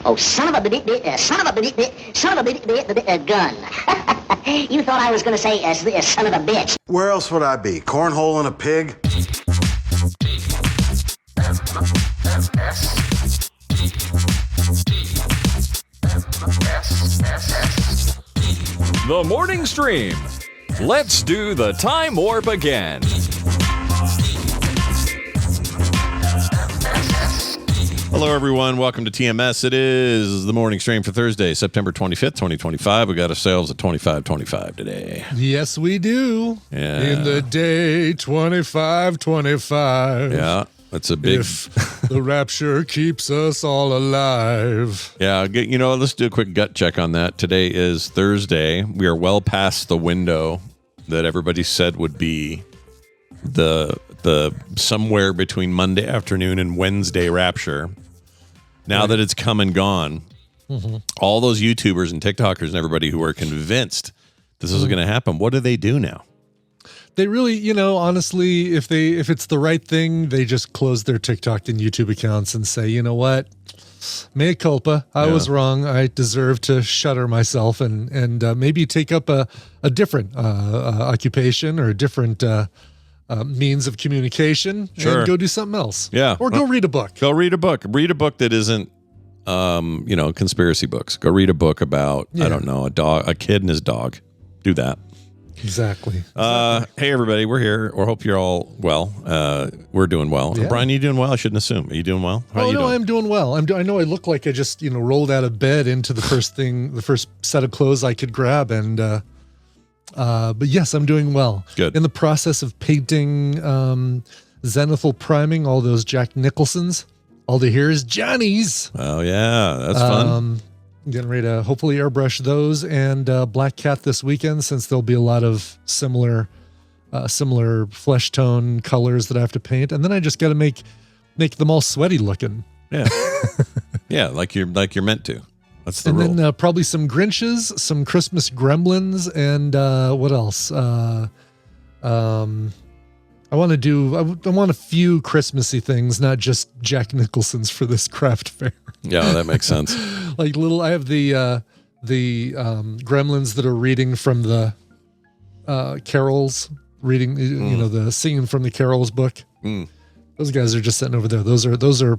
Oh, son of a gun. You thought I was going to say son of a bitch. Where else would I be? Cornhole in a pig? The morning stream. Let's do the time warp again. Hello, everyone. Welcome to TMS. It is the morning stream for Thursday, September 25th, 2025. We got ourselves a 25-25 today. Yes, we do. Yeah. In the day 25-25. Yeah, that's a big... If the rapture keeps us all alive. Yeah, let's do a quick gut check on that. Today is Thursday. We are well past the window that everybody said would be the somewhere between Monday afternoon and Wednesday rapture. Now that it's come and gone, all those YouTubers and TikTokers and everybody who are convinced this is going to happen, what do they do now? They really, honestly, if it's the right thing, they just close their TikTok and YouTube accounts and say, you know what? Mea culpa. I was wrong. I deserve to shutter myself and maybe take up a different occupation or a different means of communication and go do something else. Yeah. Or go read a book. Go read a book. Read a book that isn't, conspiracy books. Go read a book about, I don't know, a kid and his dog. Do that. Exactly. Hey, everybody. We're here. We hope you're all well. We're doing well. Yeah. Brian, you doing well? I shouldn't assume. Are you doing well? How you doing? I'm doing well. I know I look like I just, rolled out of bed into the first set of clothes I could grab. And, but yes, I'm doing well. Good. In the process of painting, zenithal priming all those Jack Nicholsons. All they hear is Johnny's. Oh, yeah. That's fun. Getting ready to hopefully airbrush those and Black Cat this weekend, since there'll be a lot of similar flesh tone colors that I have to paint. And then I just got to make them all sweaty looking. Yeah. Yeah. Like you're meant to. That's the rule. And then probably some Grinches, some Christmas Gremlins, and what else? I want a few Christmassy things, not just Jack Nicholson's for this craft fair. Yeah, that makes sense. I have the Gremlins that are reading from the carols, reading the singing from the carols book. Those guys are just sitting over there. Those are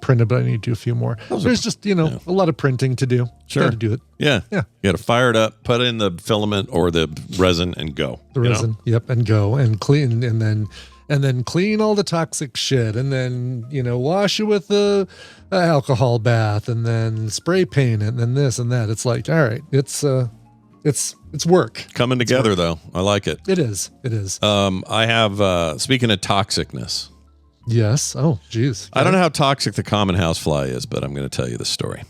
printed, but I need to do a few more. There's just a lot of printing to do. Sure. Got to do it. Yeah. Yeah. You got to fire it up, put in the filament or the resin, and go. The resin, yep, and go and clean, and then clean all the toxic shit, and then wash it with the alcohol bath, and then spray paint it, and then this and that. It's like, all right, it's work Coming together though. I like it. It is. I have speaking of toxicness. Yes. Oh, geez. I don't know how toxic the common housefly is, but I'm going to tell you the story.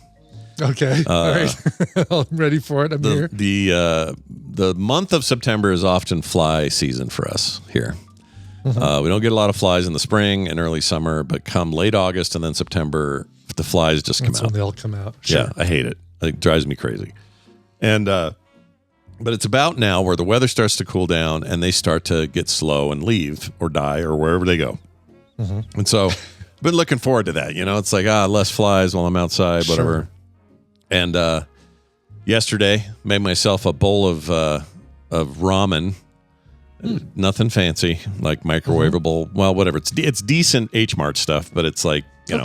Okay. All right. I'm ready for it. I'm here. The month of September is often fly season for us here. We don't get a lot of flies in the spring and early summer, but come late August and then September, the flies just come out. That's when they all come out. Sure. Yeah, I hate it. It drives me crazy. And but it's about now where the weather starts to cool down and they start to get slow and leave or die or wherever they go. And so I've been looking forward to that. It's like, less flies while I'm outside, whatever. Sure. And yesterday, made myself a bowl of ramen. Nothing fancy, like microwavable. Well, whatever. It's decent H-Mart stuff, but it's like, you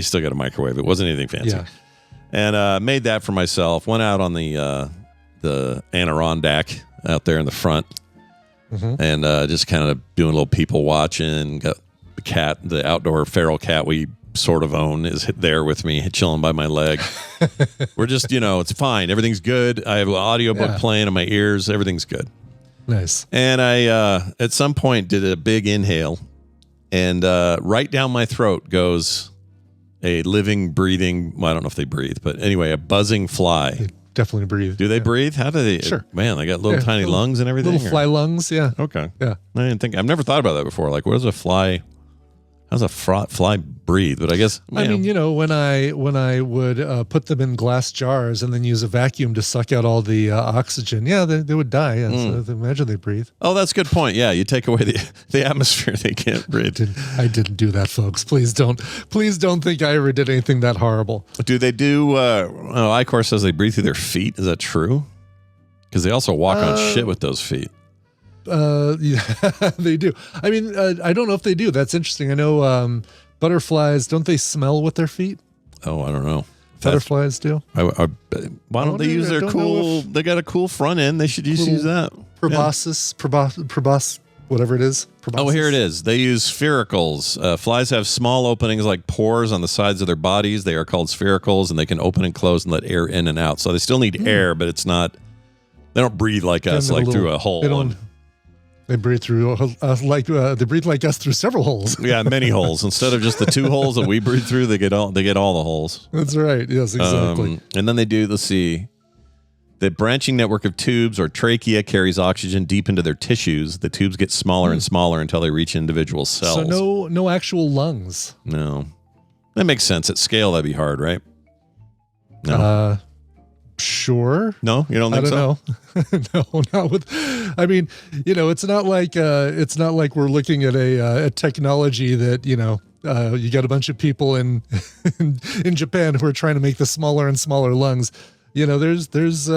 still got to microwave. It wasn't anything fancy. Yeah. And made that for myself. Went out on the Adirondack out there in the front, and just kind of doing a little people watching. Got the cat, the outdoor feral cat we sort of own, is there with me, chilling by my leg. We're just, it's fine. Everything's good. I have an audiobook playing in my ears. Everything's good. Nice. And I, at some point, did a big inhale, and right down my throat goes a living, breathing, well, I don't know if they breathe, but anyway, a buzzing fly. They definitely breathe. Do they breathe? How do they? Sure. Man, they got little tiny lungs and everything? Little fly lungs, yeah. Okay. Yeah. I've never thought about that before. Like, what does a fly How's a fly breathe? But I guess I mean, when I would put them in glass jars and then use a vacuum to suck out all the oxygen, they would die. Yeah, so imagine they breathe. Oh, that's a good point. Yeah, you take away the atmosphere, they can't breathe. I didn't do that, folks. Please don't think I ever did anything that horrible. Do they do? Icor says they breathe through their feet. Is that true? Because they also walk on shit with those feet. Yeah, they do. I mean, I don't know if they do. That's interesting. I know butterflies, don't they smell with their feet? Oh, I don't know. Butterflies do. Why don't they use their cool? They got a cool front end. They should just use that. Proboscis, whatever it is. Oh, here it is. They use sphericals. Flies have small openings like pores on the sides of their bodies. They are called sphericals, and they can open and close and let air in and out. So they still need air, but it's not. They don't breathe like us, like through a hole. They breathe through they breathe like us through several holes. Yeah, many holes. Instead of just the 2 holes that we breathe through, they get all the holes. That's right. Yes, exactly. And then they do. Let's see. The branching network of tubes or trachea carries oxygen deep into their tissues. The tubes get smaller and smaller until they reach individual cells. So no actual lungs. No, that makes sense. At scale, that'd be hard, right? No. Sure. No, you don't think so? No, not with. I mean, it's not like we're looking at a technology that you got a bunch of people in Japan who are trying to make the smaller and smaller lungs. There's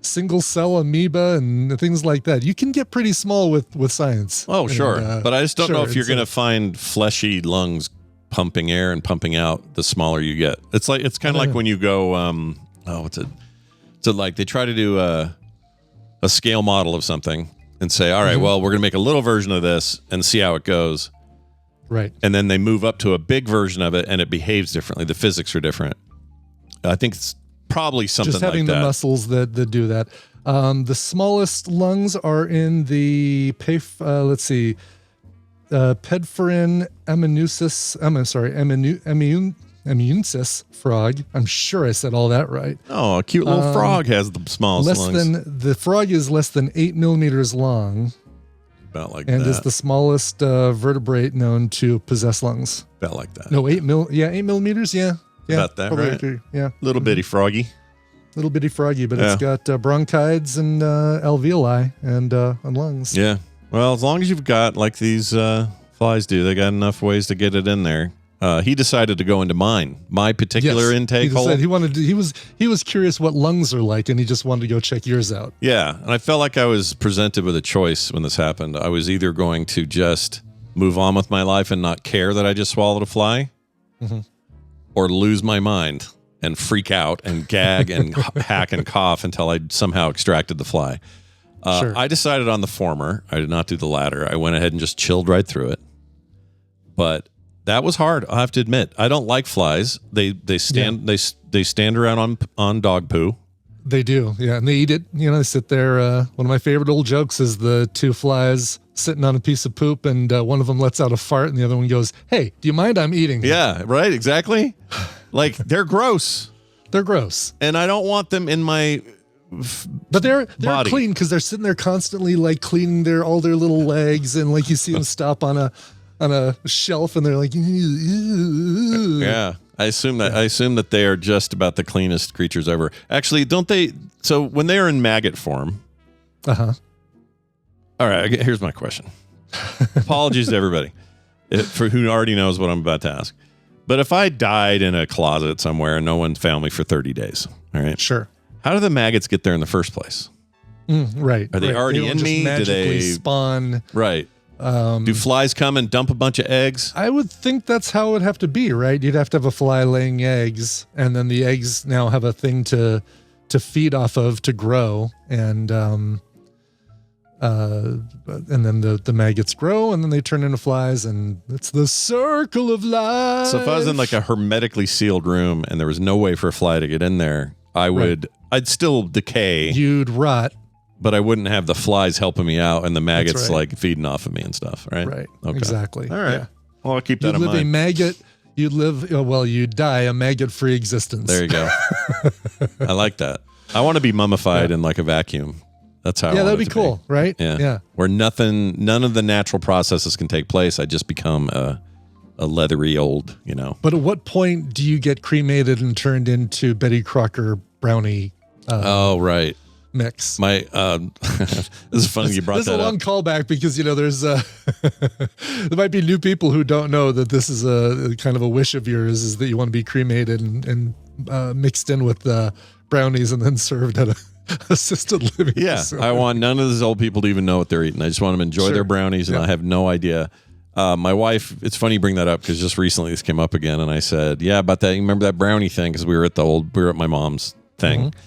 single cell amoeba and things like that. You can get pretty small with science. Oh, sure, but I just don't know if you're going to find fleshy lungs pumping air and pumping out the smaller you get. It's kind of like when you go. What's it? So like they try to do a scale model of something and say, all right, well, we're going to make a little version of this and see how it goes. Right. And then they move up to a big version of it and it behaves differently. The physics are different. I think it's probably something like that. Just having the muscles that do that. The smallest lungs are in the pediphorin amnuensis frog. I'm sure I said all that right. Oh, a cute little frog has the smallest lungs. The frog is less than 8 millimeters long. About like and that. is the smallest vertebrate known to possess lungs. About like that. No, 8 millimeters. Yeah. About that, right? Yeah. Little bitty froggy. Little bitty froggy, but it's got bronchides and alveoli and lungs. Yeah. Well, as long as you've got like these flies do, they got enough ways to get it in there. He decided to go into my particular intake hole. He was curious what lungs are like, and he just wanted to go check yours out. Yeah, and I felt like I was presented with a choice when this happened. I was either going to just move on with my life and not care that I just swallowed a fly, or lose my mind and freak out and gag and hack and cough until I somehow extracted the fly. Sure. I decided on the former. I did not do the latter. I went ahead and just chilled right through it. But that was hard. I have to admit, I don't like flies. They stand around on dog poo. They do, yeah, and they eat it. They sit there. One of my favorite old jokes is the 2 flies sitting on a piece of poop, and one of them lets out a fart, and the other one goes, "Hey, do you mind? I'm eating." Yeah, right. Exactly. Like they're gross. They're gross, and I don't want them in my. But they're body. clean because they're sitting there constantly, like cleaning all their little legs, and like you see them stop on a shelf and they're like, ew. Yeah, I assume that they are just about the cleanest creatures ever. Actually, don't they? So when they are in maggot form, all right. Here's my question. Apologies to everybody for who already knows what I'm about to ask. But if I died in a closet somewhere and no one found me for 30 days, all right, sure. How do the maggots get there in the first place? Right. Are they already in me? Do they spawn? Right. Do flies come and dump a bunch of eggs? I would think that's how it would have to be, right? You'd have to have a fly laying eggs, and then the eggs now have a thing to feed off of to grow, and then the maggots grow, and then they turn into flies, and it's the circle of life. So if I was in like a hermetically sealed room and there was no way for a fly to get in there, I'd still decay. You'd rot. But I wouldn't have the flies helping me out and the maggots like feeding off of me and stuff, right? Right. Okay. Exactly. All right. Yeah. Well, I'll keep that in mind. You'd die a maggot-free existence. There you go. I like that. I want to be mummified in like a vacuum. That's how I want that'd be cool, right? Yeah. Where none of the natural processes can take place. I just become a leathery old, But at what point do you get cremated and turned into Betty Crocker brownie? Oh, right. Mix. My this is funny you brought that up. This is a long callback because there's there might be new people who don't know that this is a kind of a wish of yours, is that you want to be cremated and mixed in with brownies and then served at a assisted living. Yeah, facility. I want none of these old people to even know what they're eating. I just want them to enjoy their brownies, and I have no idea. My wife, it's funny you bring that up because just recently this came up again, and I said, "Yeah, about that. You remember that brownie thing?" Because we were at my mom's thing. Mm-hmm.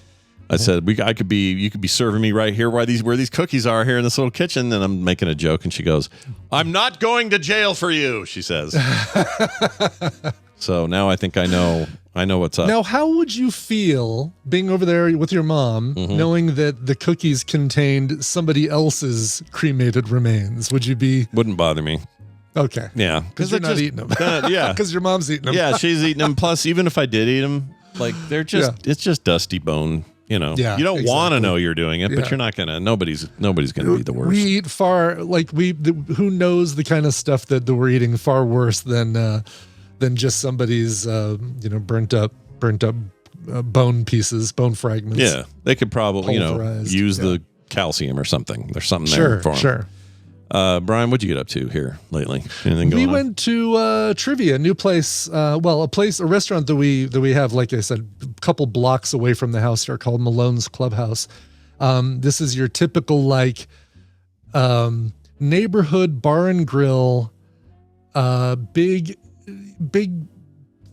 I said, you could be serving me right here where these cookies are here in this little kitchen. And I'm making a joke. And she goes, "I'm not going to jail for you," she says. So now I think I know what's up. Now, how would you feel being over there with your mom, knowing that the cookies contained somebody else's cremated remains? Wouldn't bother me. Okay. Yeah. Because you're not eating them. Yeah. Because your mom's eating them. Yeah, she's eating them. Plus, even if I did eat them, like it's just dusty bone. You don't want to know you're doing it, but you're not gonna. Nobody's gonna be the worst. We eat who knows the kind of stuff that we're eating far worse than just somebody's burnt up bone pieces, bone fragments. Yeah, they could probably use the calcium or something. There's something there for them. Sure. Brian, what'd you get up to here lately? Anything going on? We went to Trivia, a new place. A restaurant that we have, like I said, a couple blocks away from the house here, called Malone's Clubhouse. This is your typical neighborhood bar and grill, big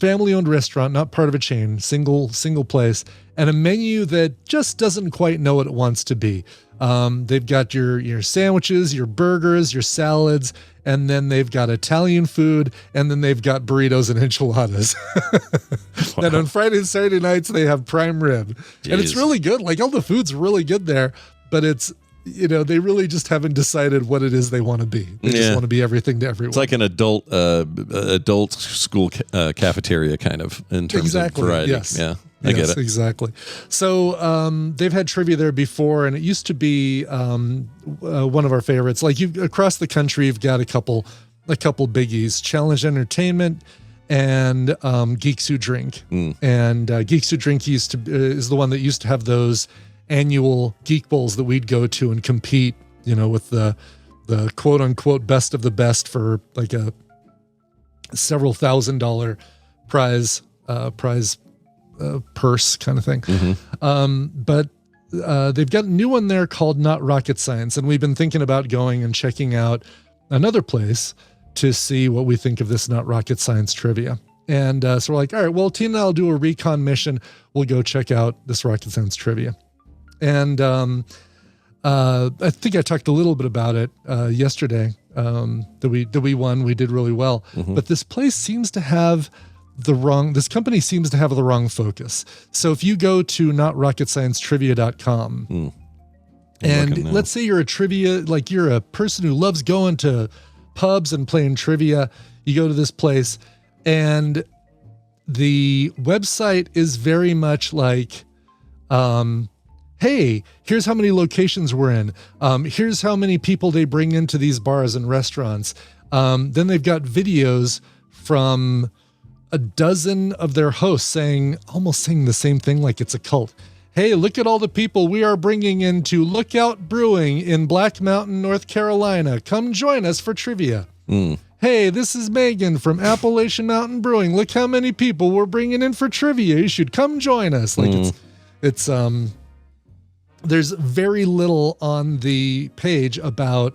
family-owned restaurant, not part of a chain, single place, and a menu that just doesn't quite know what it wants to be. They've got your sandwiches, your burgers, your salads, and then they've got Italian food, and then they've got burritos and enchiladas. Wow. And on Friday and Saturday nights, they have prime rib. Jeez. And it's really good. Like, all the food's really good there, but it's, they really just haven't decided what it is they want to be. They just want to be everything to everyone. It's like an adult school cafeteria kind of, in terms of variety. Yes. Yeah. I get it. Exactly. So they've had trivia there before, and it used to be one of our favorites. Like, across the country, you've got a couple biggies: Challenge Entertainment and Geeks Who Drink. And Geeks Who Drink is the one that used to have those annual Geek Bowls that we'd go to and compete, with the quote unquote best of the best for like a several $1,000 prize purse kind of thing. But they've got a new one there called Not Rocket Science, and we've been thinking about going and checking out another place to see what we think of this Not Rocket Science trivia. And so we're like, all right, well, Tina and I'll do a recon mission. We'll go check out this Rocket Science trivia. And I think I talked a little bit about it yesterday that we won. We did really well. But this place seems to have this company seems to have the wrong focus. So if you go to notrocketsciencetrivia.com and let's say you're you're a person who loves going to pubs and playing trivia, you go to this place and the website is very much like, hey, here's how many locations we're in. Here's how many people they bring into these bars and restaurants. Then they've got videos from a dozen of their hosts almost saying the same thing like it's a cult. Hey, look at all the people we are bringing into Lookout Brewing in Black Mountain, North Carolina. Come join us for trivia. Hey, this is Megan from Appalachian Mountain Brewing. Look how many people we're bringing in for trivia. You should come join us. Like it's there's very little on the page about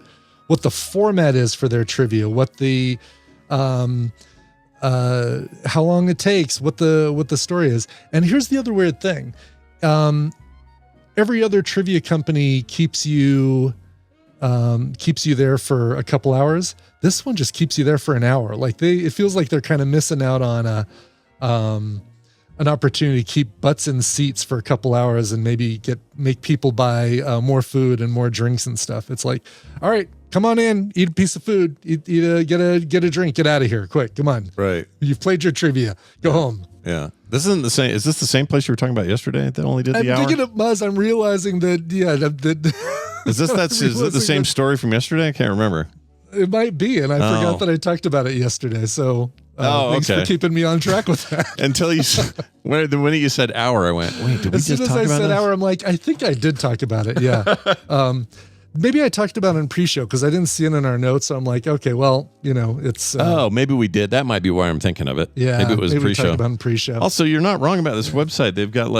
what the format is for their trivia, what the how long it takes, what the story is. And here's the other weird thing. Every other trivia company keeps you there for a couple hours. This one just keeps you there for an hour. Like it feels like they're kind of missing out on an opportunity to keep butts in seats for a couple hours and maybe make people buy more food and more drinks and stuff. It's like, all right, come on in, eat a piece of food, get a drink, get out of here, quick, come on. Right. You've played your trivia, go home. Yeah. This isn't the same. Is this the same place you were talking about yesterday that only did the hour? I'm thinking of Muzz. I'm realizing that, is it the same story from yesterday? I can't remember. It might be, and I forgot that I talked about it yesterday. So thanks for keeping me on track with that. Until you, when you said hour, I went, wait, did we as just soon as talk I about said this? hour, I'm like, I think I did talk about it. Yeah. Maybe I talked about it in pre-show because I didn't see it in our notes. So I'm like, okay, well, it's. Maybe we did. That might be why I'm thinking of it. Yeah. Maybe it was we pre-show. talked about it in pre-show. Also, you're not wrong about this website. They've got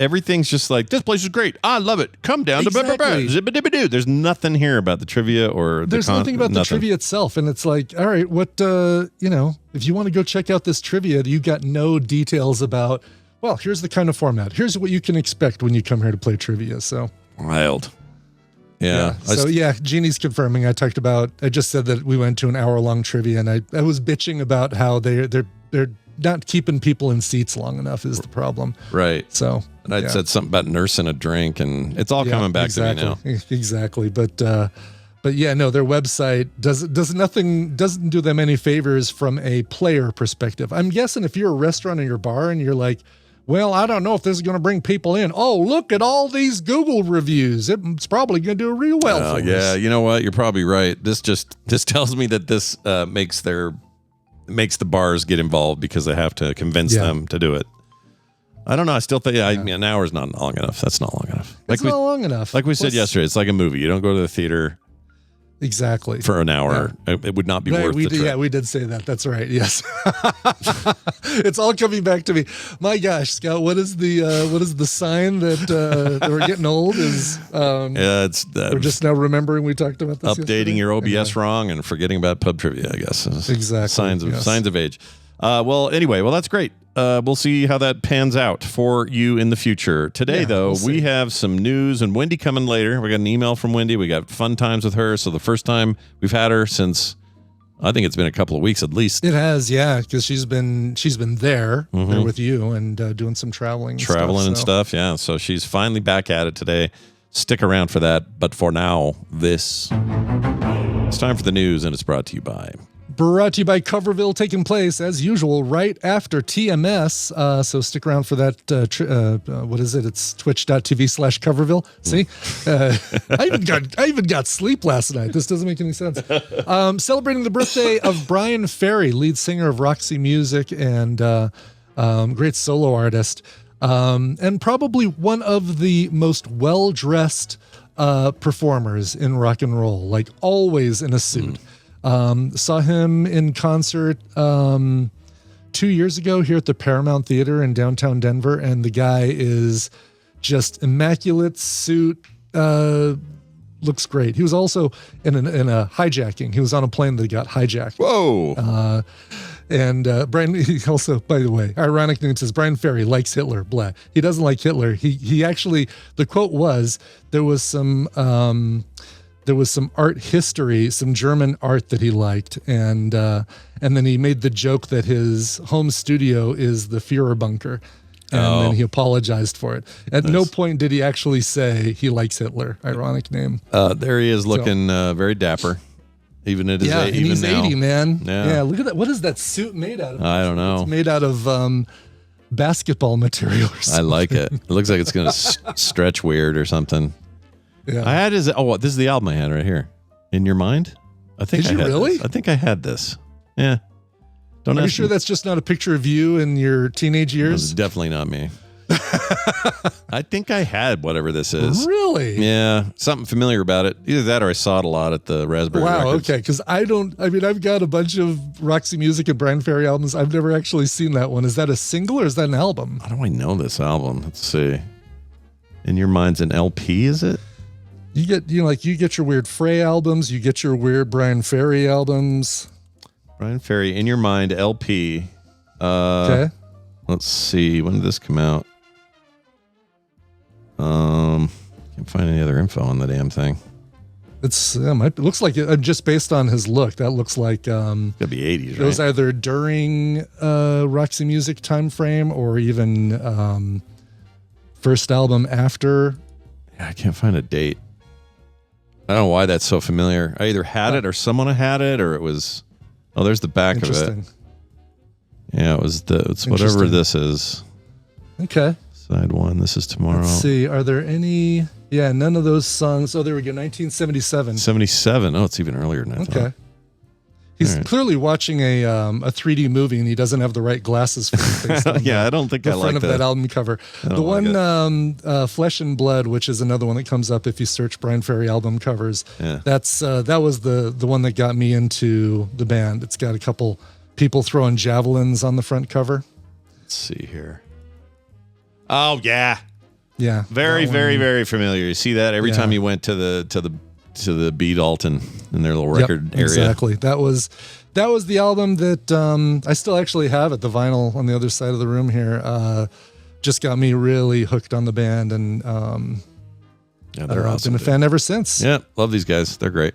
everything's just like, this place is great. I love it. Come down Exactly. to Zibba-dibba-doo. There's nothing here about the trivia or there's nothing about the trivia itself. And it's like, all right, what, if you want to go check out this trivia, you got no details about, well, here's the kind of format. Here's what you can expect when you come here to play trivia. So wild. Yeah. So Jeannie's confirming. I just said that we went to an hour-long trivia, and I was bitching about how they're not keeping people in seats long enough is the problem. Right. So and I'd said something about nursing a drink, and it's all coming back to me now. Exactly. But yeah, no, their website doesn't do them any favors from a player perspective. I'm guessing if you're a restaurant or your bar and you're like, well, I don't know if this is going to bring people in. Oh, look at all these Google reviews. It's probably going to do real well for us. Yeah, you know what? You're probably right. This tells me that this makes the bars get involved because they have to convince them to do it. I don't know. I still think an hour is not long enough. That's not long enough. It's not long enough. Like we said yesterday, it's like a movie. You don't go to the theater exactly for an hour. Yeah. It would not be worth the trip. Yeah, we did say that. That's right. Yes. It's all coming back to me. My gosh, Scott, what is the sign that we're getting old is it's we're just now remembering we talked about this updating yesterday? your OBS wrong and forgetting about pub trivia, I guess. Exactly. Signs of age. Anyway, that's great. We'll see how that pans out for you in the future. Today, though, we have some news, and Wendy coming later. We got an email from Wendy. We got fun times with her. So the first time we've had her since, I think it's been a couple of weeks at least. It has, yeah, because she's been there with you and doing some traveling and stuff. Yeah, so she's finally back at it today. Stick around for that. But for now, it's time for the news, and it's brought to you by Coverville, taking place as usual right after TMS. So stick around for that. What is it? It's twitch.tv/Coverville. See, I even got sleep last night. This doesn't make any sense. Celebrating the birthday of Bryan Ferry, lead singer of Roxy Music and great solo artist, and probably one of the most well-dressed performers in rock and roll, like always in a suit. Saw him in concert 2 years ago here at the Paramount Theater in downtown Denver, and the guy is just immaculate suit, looks great. He was also in a hijacking. He was on a plane that got hijacked. Whoa! And Bryan, he also, by the way, ironic name says Bryan Ferry likes Hitler. Blah. He doesn't like Hitler. He actually, the quote was, there was some art history, some German art that he liked, and then he made the joke that his home studio is the Führer bunker, and then he apologized for it. At no point did he actually say he likes Hitler. Ironic name. There he is, looking very dapper, even at his age. Even he's now. 80, man. Yeah, look at that. What is that suit made out of? I don't know. It's made out of basketball material or something. I like it. It looks like it's going to stretch weird or something. Yeah. I had this is the album I had right here. In Your Mind? I think Did you really? I think I had this. Yeah. Are you sure that's just not a picture of you in your teenage years? It's definitely not me. I think I had whatever this is. Really? Yeah. Something familiar about it. Either that or I saw it a lot at the Raspberry Records. Okay. Because I've got a bunch of Roxy Music and Bryan Ferry albums. I've never actually seen that one. Is that a single or is that an album? How do I know this album? Let's see. In Your Mind's an LP, is it? You get your weird Frey albums, you get your weird Bryan Ferry albums. Bryan Ferry, In Your Mind, LP. Okay. Let's see. When did this come out? Can't find any other info on the damn thing. It looks like just based on his look, that looks like gotta be 80s, right? It was either during Roxy Music time frame or even first album after. Yeah, I can't find a date. I don't know why that's so familiar. I either had it or someone had it, or it was. Oh, there's the back of it. Yeah, it's whatever this is. Okay. Side one. This is Tomorrow. Let's see. Are there any? Yeah, none of those songs. Oh, there we go. 1977. 77. Oh, it's even earlier than I thought. Okay. He's All right. clearly watching a 3D movie, and he doesn't have the right glasses for it based on Yeah, I don't think I the like front of that album cover. don't The like one Flesh and Blood, which is another one that comes up if you search Bryan Ferry album covers. Yeah. That was the one that got me into the band. It's got a couple people throwing javelins on the front cover. Let's see here. Oh, yeah. Yeah. Very, that one. very, very familiar. You see that every Yeah. time you went to the B Dalton in their little record area. Exactly. That was the album that I still actually have it. The vinyl on the other side of the room here just got me really hooked on the band, and Yeah, I don't they're know, I've awesome. been a fan ever since. Yeah, love these guys. They're great.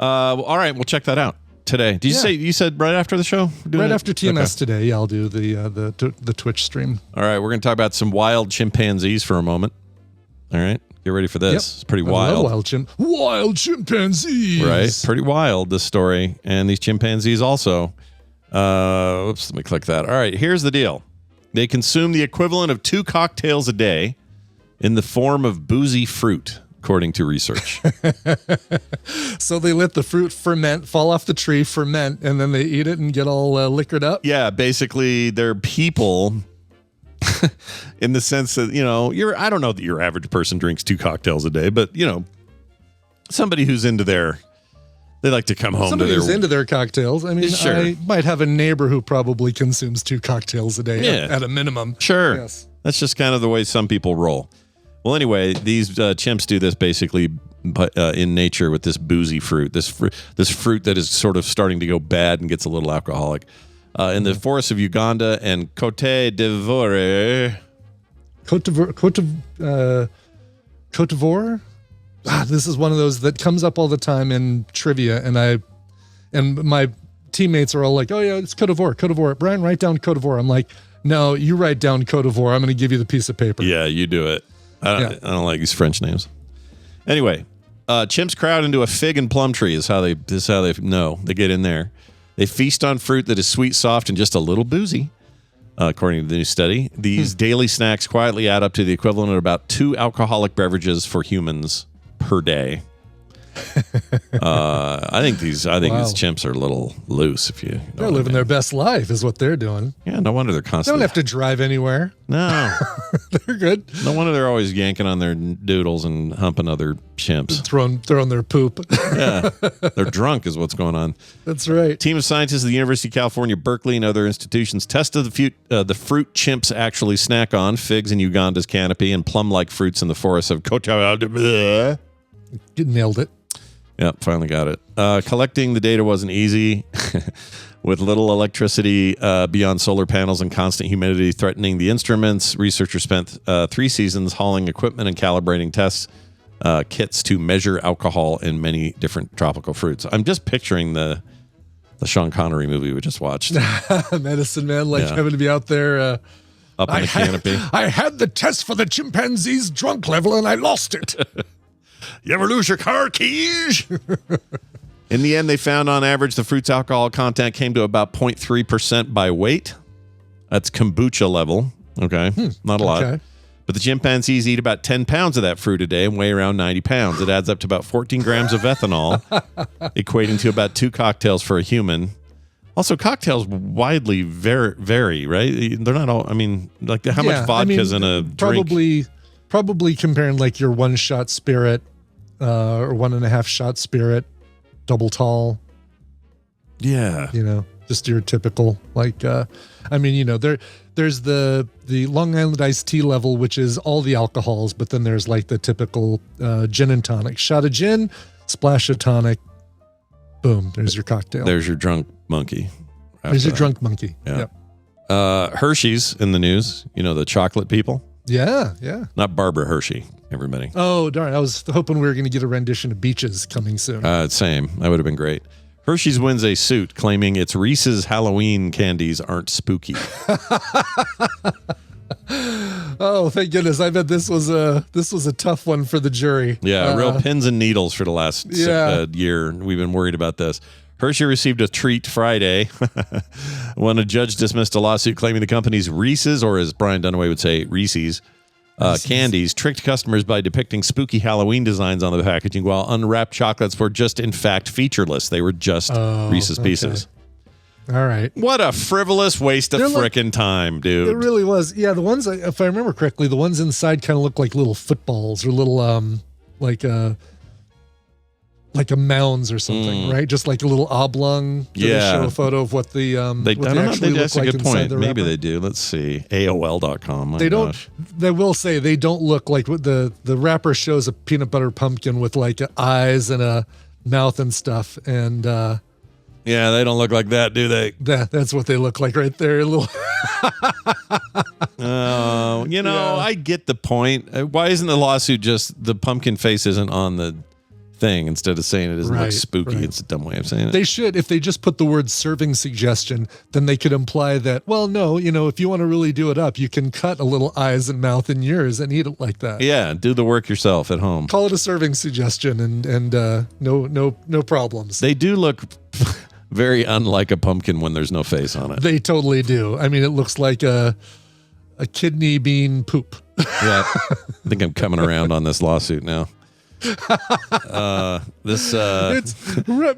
All right, we'll check that out today. Did you said right after the show? We're doing Right it? after TMS Okay. today, yeah, I'll do the Twitch stream. All right, we're going to talk about some wild chimpanzees for a moment. All right, get ready for this. Yep. It's pretty I wild. love wild chimpanzees. Right? Pretty wild, this story. And these chimpanzees also. Oops, let me click that. All right, here's the deal. They consume the equivalent of 2 cocktails a day in the form of boozy fruit, according to research. So they let the fruit ferment, fall off the tree, ferment, and then they eat it and get all liquored up. Yeah, basically, they're people in the sense that, I don't know that your average person drinks 2 cocktails a day, but, somebody who's into they like to come home Somebody to who's their... into their cocktails. I mean, Sure. I might have a neighbor who probably consumes 2 cocktails a day Yeah. at a minimum. Sure. Yes. That's just kind of the way some people roll. Well, anyway, these chimps do this basically in nature with this boozy fruit, this fruit that is sort of starting to go bad and gets a little alcoholic. In the forests of Uganda and Côte d'Ivoire. Côte d'Ivoire? This is one of those that comes up all the time in trivia, and my teammates are all like, "Oh yeah, it's Côte d'Ivoire. Brian, write down Côte d'Ivoire." I'm like, "No, you write down Côte d'Ivoire. I'm going to give you the piece of paper." Yeah, you do it. I don't like these French names. Anyway, chimps crowd into a fig and plum tree is how they know. They get in there. They feast on fruit that is sweet, soft, and just a little boozy. According to the new study, these daily snacks quietly add up to the equivalent of about 2 alcoholic beverages for humans per day. I think these chimps are a little loose. If you know They're what I living mean. their best life, is what they're doing. Yeah, no wonder they're They constantly. don't have to drive anywhere. No, They're good. no wonder they're always yanking on their doodles and humping other chimps. Throwing their poop. Yeah, they're drunk is what's going on. That's right. A team of scientists at the University of California, Berkeley, and other institutions tested the fruit chimps actually snack on, figs in Uganda's canopy and plum-like fruits in the forests of Côte d'Ivoire. You nailed it. Yep, finally got it. Collecting the data wasn't easy. With little electricity beyond solar panels and constant humidity threatening the instruments, researchers spent 3 seasons hauling equipment and calibrating tests kits to measure alcohol in many different tropical fruits. I'm just picturing the Sean Connery movie we just watched. Medicine Man, Yeah. having to be out there. Up in the canopy. I had the test for the chimpanzee's drunk level and I lost it. You ever lose your car keys? In the end, they found on average the fruit's alcohol content came to about 0.3% by weight. That's kombucha level. Okay. Not a lot. Okay. But the chimpanzees eat about 10 pounds of that fruit a day and weigh around 90 pounds. It adds up to about 14 grams of ethanol, equating to about 2 cocktails for a human. Also, cocktails widely vary, right? They're not all, how much vodka's in a drink? Probably comparing like your 1-shot spirit or 1.5-shot spirit, double tall, Yeah. just your typical, there's the Long Island iced tea level, which is all the alcohols, but then there's like the typical gin and tonic. Shot of gin, splash of tonic, boom, there's your cocktail. There's your drunk monkey. There's your drunk monkey. Yeah. Yep. Hershey's in the news. The chocolate people. Yeah. Not Barbara Hershey, everybody. Oh, darn. I was hoping we were going to get a rendition of Beaches coming soon. Same. That would have been great. Hershey's wins a suit claiming its Reese's Halloween candies aren't spooky. Oh, thank goodness. I bet this was a tough one for the jury. Yeah, real pins and needles for the last Yeah. year. We've been worried about this. Hershey received a treat Friday when a judge dismissed a lawsuit claiming the company's Reese's, or as Brian Dunaway would say, Reese's, Candies tricked customers by depicting spooky Halloween designs on the packaging, while unwrapped chocolates were just, in fact, featureless. They were just Reese's Pieces. All right. What a frivolous waste of frickin' time, dude. It really was. Yeah, the ones, if I remember correctly, the ones inside kind of look like little footballs or little, like a mounds or something, right? Just like a little oblong. Do they show a photo of what the I don't know. That's a good point. Maybe they do. Let's see. AOL.com. They don't. They will say they don't look like what the wrapper shows a peanut butter pumpkin with like eyes and a mouth and stuff. And yeah, they don't look like that, do they? That's what they look like right there. A little. I get the point. Why isn't the lawsuit just the pumpkin face isn't on the thing instead of saying it doesn't look spooky? Right. It's a dumb way of saying it. They should, if they just put the word serving suggestion, then they could imply that, well, no, if you want to really do it up, you can cut a little eyes and mouth in yours and eat it like that. Yeah, do the work yourself at home. Call it a serving suggestion and no problems. They do look very unlike a pumpkin when there's no face on it. They totally do. I mean, it looks like a kidney bean poop. Yeah, I think I'm coming around on this lawsuit now. It's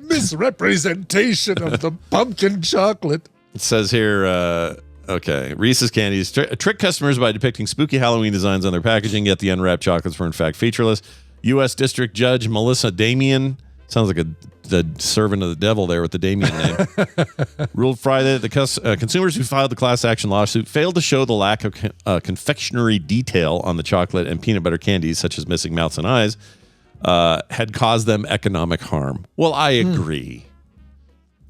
misrepresentation of the pumpkin chocolate. It says here, okay, Reese's Candies trick customers by depicting spooky Halloween designs on their packaging, yet the unwrapped chocolates were in fact featureless. U.S. District Judge Melissa Damian, sounds like the servant of the devil there with the Damian name, ruled Friday that the consumers who filed the class action lawsuit failed to show the lack of confectionery detail on the chocolate and peanut butter candies, such as missing mouths and eyes, had caused them economic harm. Well, I agree.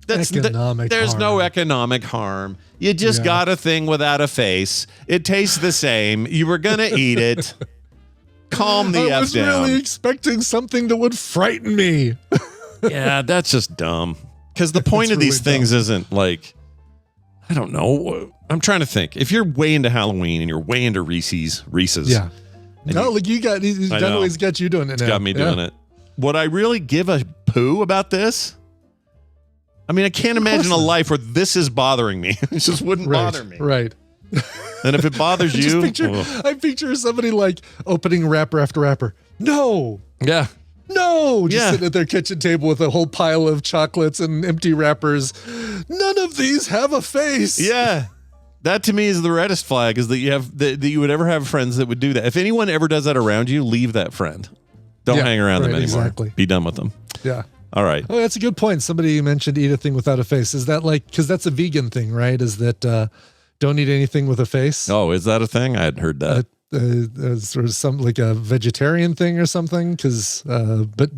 There's no economic harm. You just got a thing without a face. It tastes the same. You were going to eat it. Calm the F down. I was really expecting something that would frighten me. Yeah, that's just dumb. Because the point of these things isn't like, I don't know. I'm trying to think. If you're way into Halloween and you're way into Reese's. Yeah. No, like he's got you doing it now. Got me doing it. Would I really give a poo about this? I mean, I can't imagine a life where this is bothering me. It just wouldn't bother me. Right. And if it bothers you... I picture somebody like opening wrapper after wrapper. No. Yeah. No. Just sitting at their kitchen table with a whole pile of chocolates and empty wrappers. None of these have a face. Yeah. That to me is the reddest flag, is that you would ever have friends that would do that. If anyone ever does that around you, leave that friend. Don't hang around them anymore. Exactly. Be done with them. Yeah. All right. Oh, that's a good point. Somebody mentioned eat a thing without a face. Is that like, because that's a vegan thing, right? Is that don't eat anything with a face? Oh, is that a thing? I hadn't heard that. Sort of some like a vegetarian thing or something. Because, but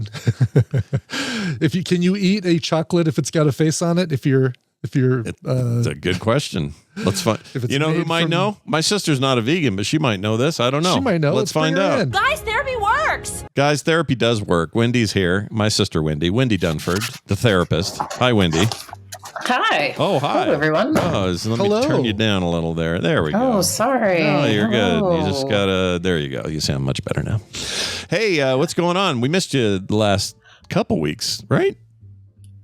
can you eat a chocolate if it's got a face on it? It's a good question. Let's find. You know who might know? My sister's not a vegan, but she might know this. I don't know. She might know. Let's find out. Guys, therapy works. Guys, therapy does work. Wendy's here. My sister Wendy Dunford, the therapist. Hi, Wendy. Hi. Oh, hi. Hello, everyone. Oh, let me turn you down a little there. There we go. Oh, sorry. Oh, you're Hello. good. You just gotta. There you go. You sound much better now. Hey, what's going on? We missed you the last couple weeks, right?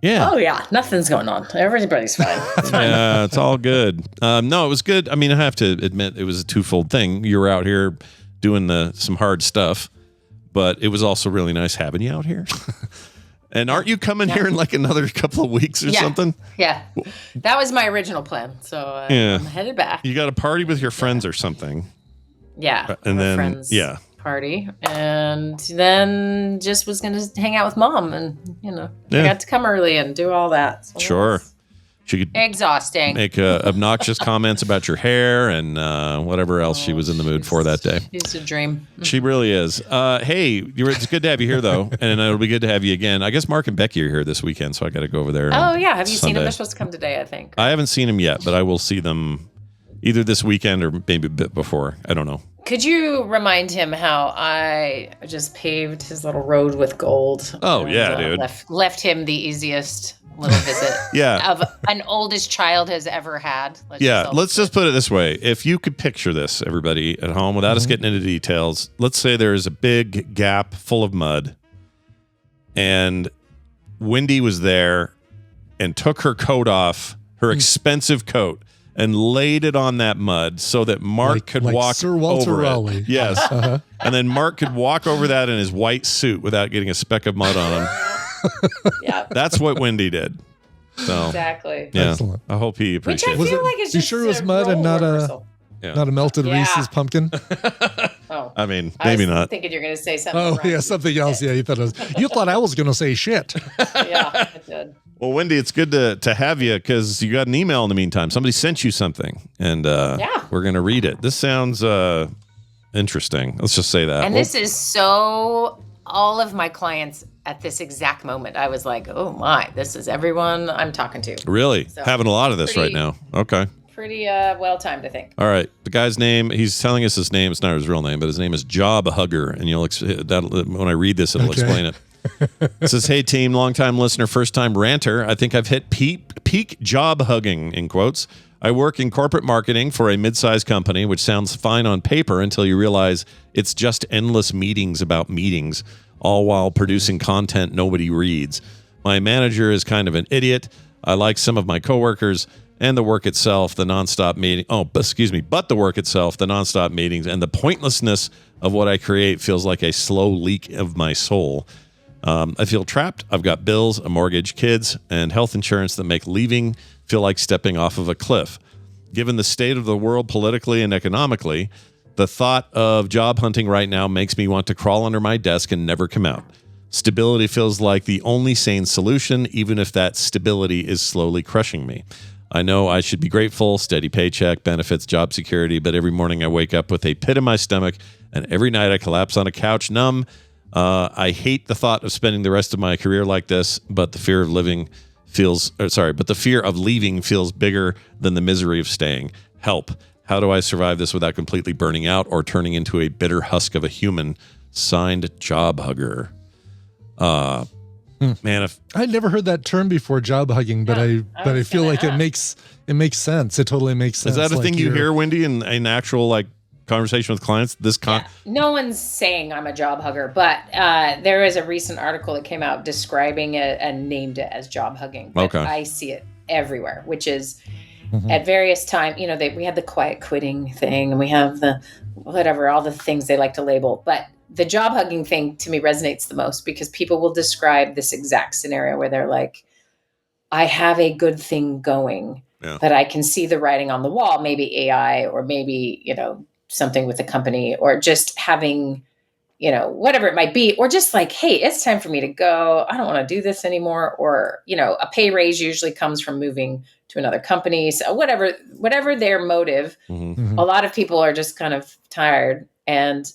Yeah. Oh, yeah. Nothing's going on. Everybody's fine. It's fine. Yeah, it's all good. No, it was good. I mean, I have to admit, it was a twofold thing. You were out here doing some hard stuff, but it was also really nice having you out here. And aren't you coming here in like another couple of weeks or something? Yeah. That was my original plan. So I'm headed back. You got a party with your friends or something. Yeah. And then, friends party. And then just was going to hang out with mom. And, I got to come early and do all that. So sure. She could exhausting. Make obnoxious comments about your hair and whatever else she was in the mood for that day. She's a dream. She really is. Hey, it's good to have you here, though, and it'll be good to have you again. I guess Mark and Becky are here this weekend, so I got to go over there. Oh, yeah. Have you Sunday. seen them? They're supposed to come today, I think. I haven't seen them yet, but I will see them either this weekend or maybe a bit before. I don't know. Could you remind him how I just paved his little road with gold? Oh, yeah, dude. Left him the easiest little visit of an oldest child has ever had. Let's just put it this way. If you could picture this, everybody at home, without us getting into details, let's say there is a big gap full of mud, and Wendy was there and took her coat off, her expensive coat, and laid it on that mud so that Mark could walk Sir Walter over Raleigh. it. Yes. And then Mark could walk over that in his white suit without getting a speck of mud on him. Yeah. That's what Wendy did. So Exactly. yeah, Excellent. I hope he Which appreciates I it. feel like is You just sure it was a mud and role not reversal. not a melted Yeah. Reese's pumpkin? Oh. I mean, I maybe was not. thinking you're going to say something. Oh wrong. yeah, something else. Yeah, you thought I was going to say shit. Yeah, I did. Well, Wendy, it's good to have you because you got an email in the meantime. Somebody sent you something, and we're going to read it. This sounds interesting. Let's just say that. And this is so all of my clients at this exact moment. I was like, oh my, this is everyone I'm talking to. Really? So, Having a lot of this right pretty- now. Okay. Pretty well timed, I think. All right. The guy's name, he's telling us his name. It's not his real name, but his name is Job Hugger. And when I read this, it'll explain it. It says, hey, team, longtime listener, first-time ranter. I think I've hit peak job hugging, in quotes. I work in corporate marketing for a mid-sized company, which sounds fine on paper until you realize it's just endless meetings about meetings, all while producing content nobody reads. My manager is kind of an idiot. I like some of my coworkers and the work itself, the nonstop meeting. But the work itself, the nonstop meetings, and the pointlessness of what I create feels like a slow leak of my soul. I feel trapped. I've got bills, a mortgage, kids, and health insurance that make leaving feel like stepping off of a cliff. Given the state of the world politically and economically, the thought of job hunting right now makes me want to crawl under my desk and never come out. Stability feels like the only sane solution, even if that stability is slowly crushing me. I know I should be grateful, steady paycheck, benefits, job security, but every morning I wake up with a pit in my stomach, and every night I collapse on a couch numb. I hate the thought of spending the rest of my career like this, but the fear of leaving feels bigger than the misery of staying. Help. How do I survive this without completely burning out or turning into a bitter husk of a human? Signed, Job Hugger. Man, if I'd never heard that term before, job hugging, but Yeah, I feel like it makes sense. It totally makes sense. is that a Like thing you you're- hear, Wendy, in an actual conversation with clients? No one's saying I'm a job hugger, but there is a recent article that came out describing it and named it as job hugging. But Okay. I see it everywhere, which is at various times, we had the quiet quitting thing and we have the whatever, all the things they like to label. But the job hugging thing to me resonates the most because people will describe this exact scenario where they're like, I have a good thing going that I can see the writing on the wall, maybe AI or maybe, something with the company or just having, whatever it might be, or just like, hey, it's time for me to go. I don't want to do this anymore. Or, a pay raise usually comes from moving to another company. So whatever their motive, a lot of people are just kind of tired and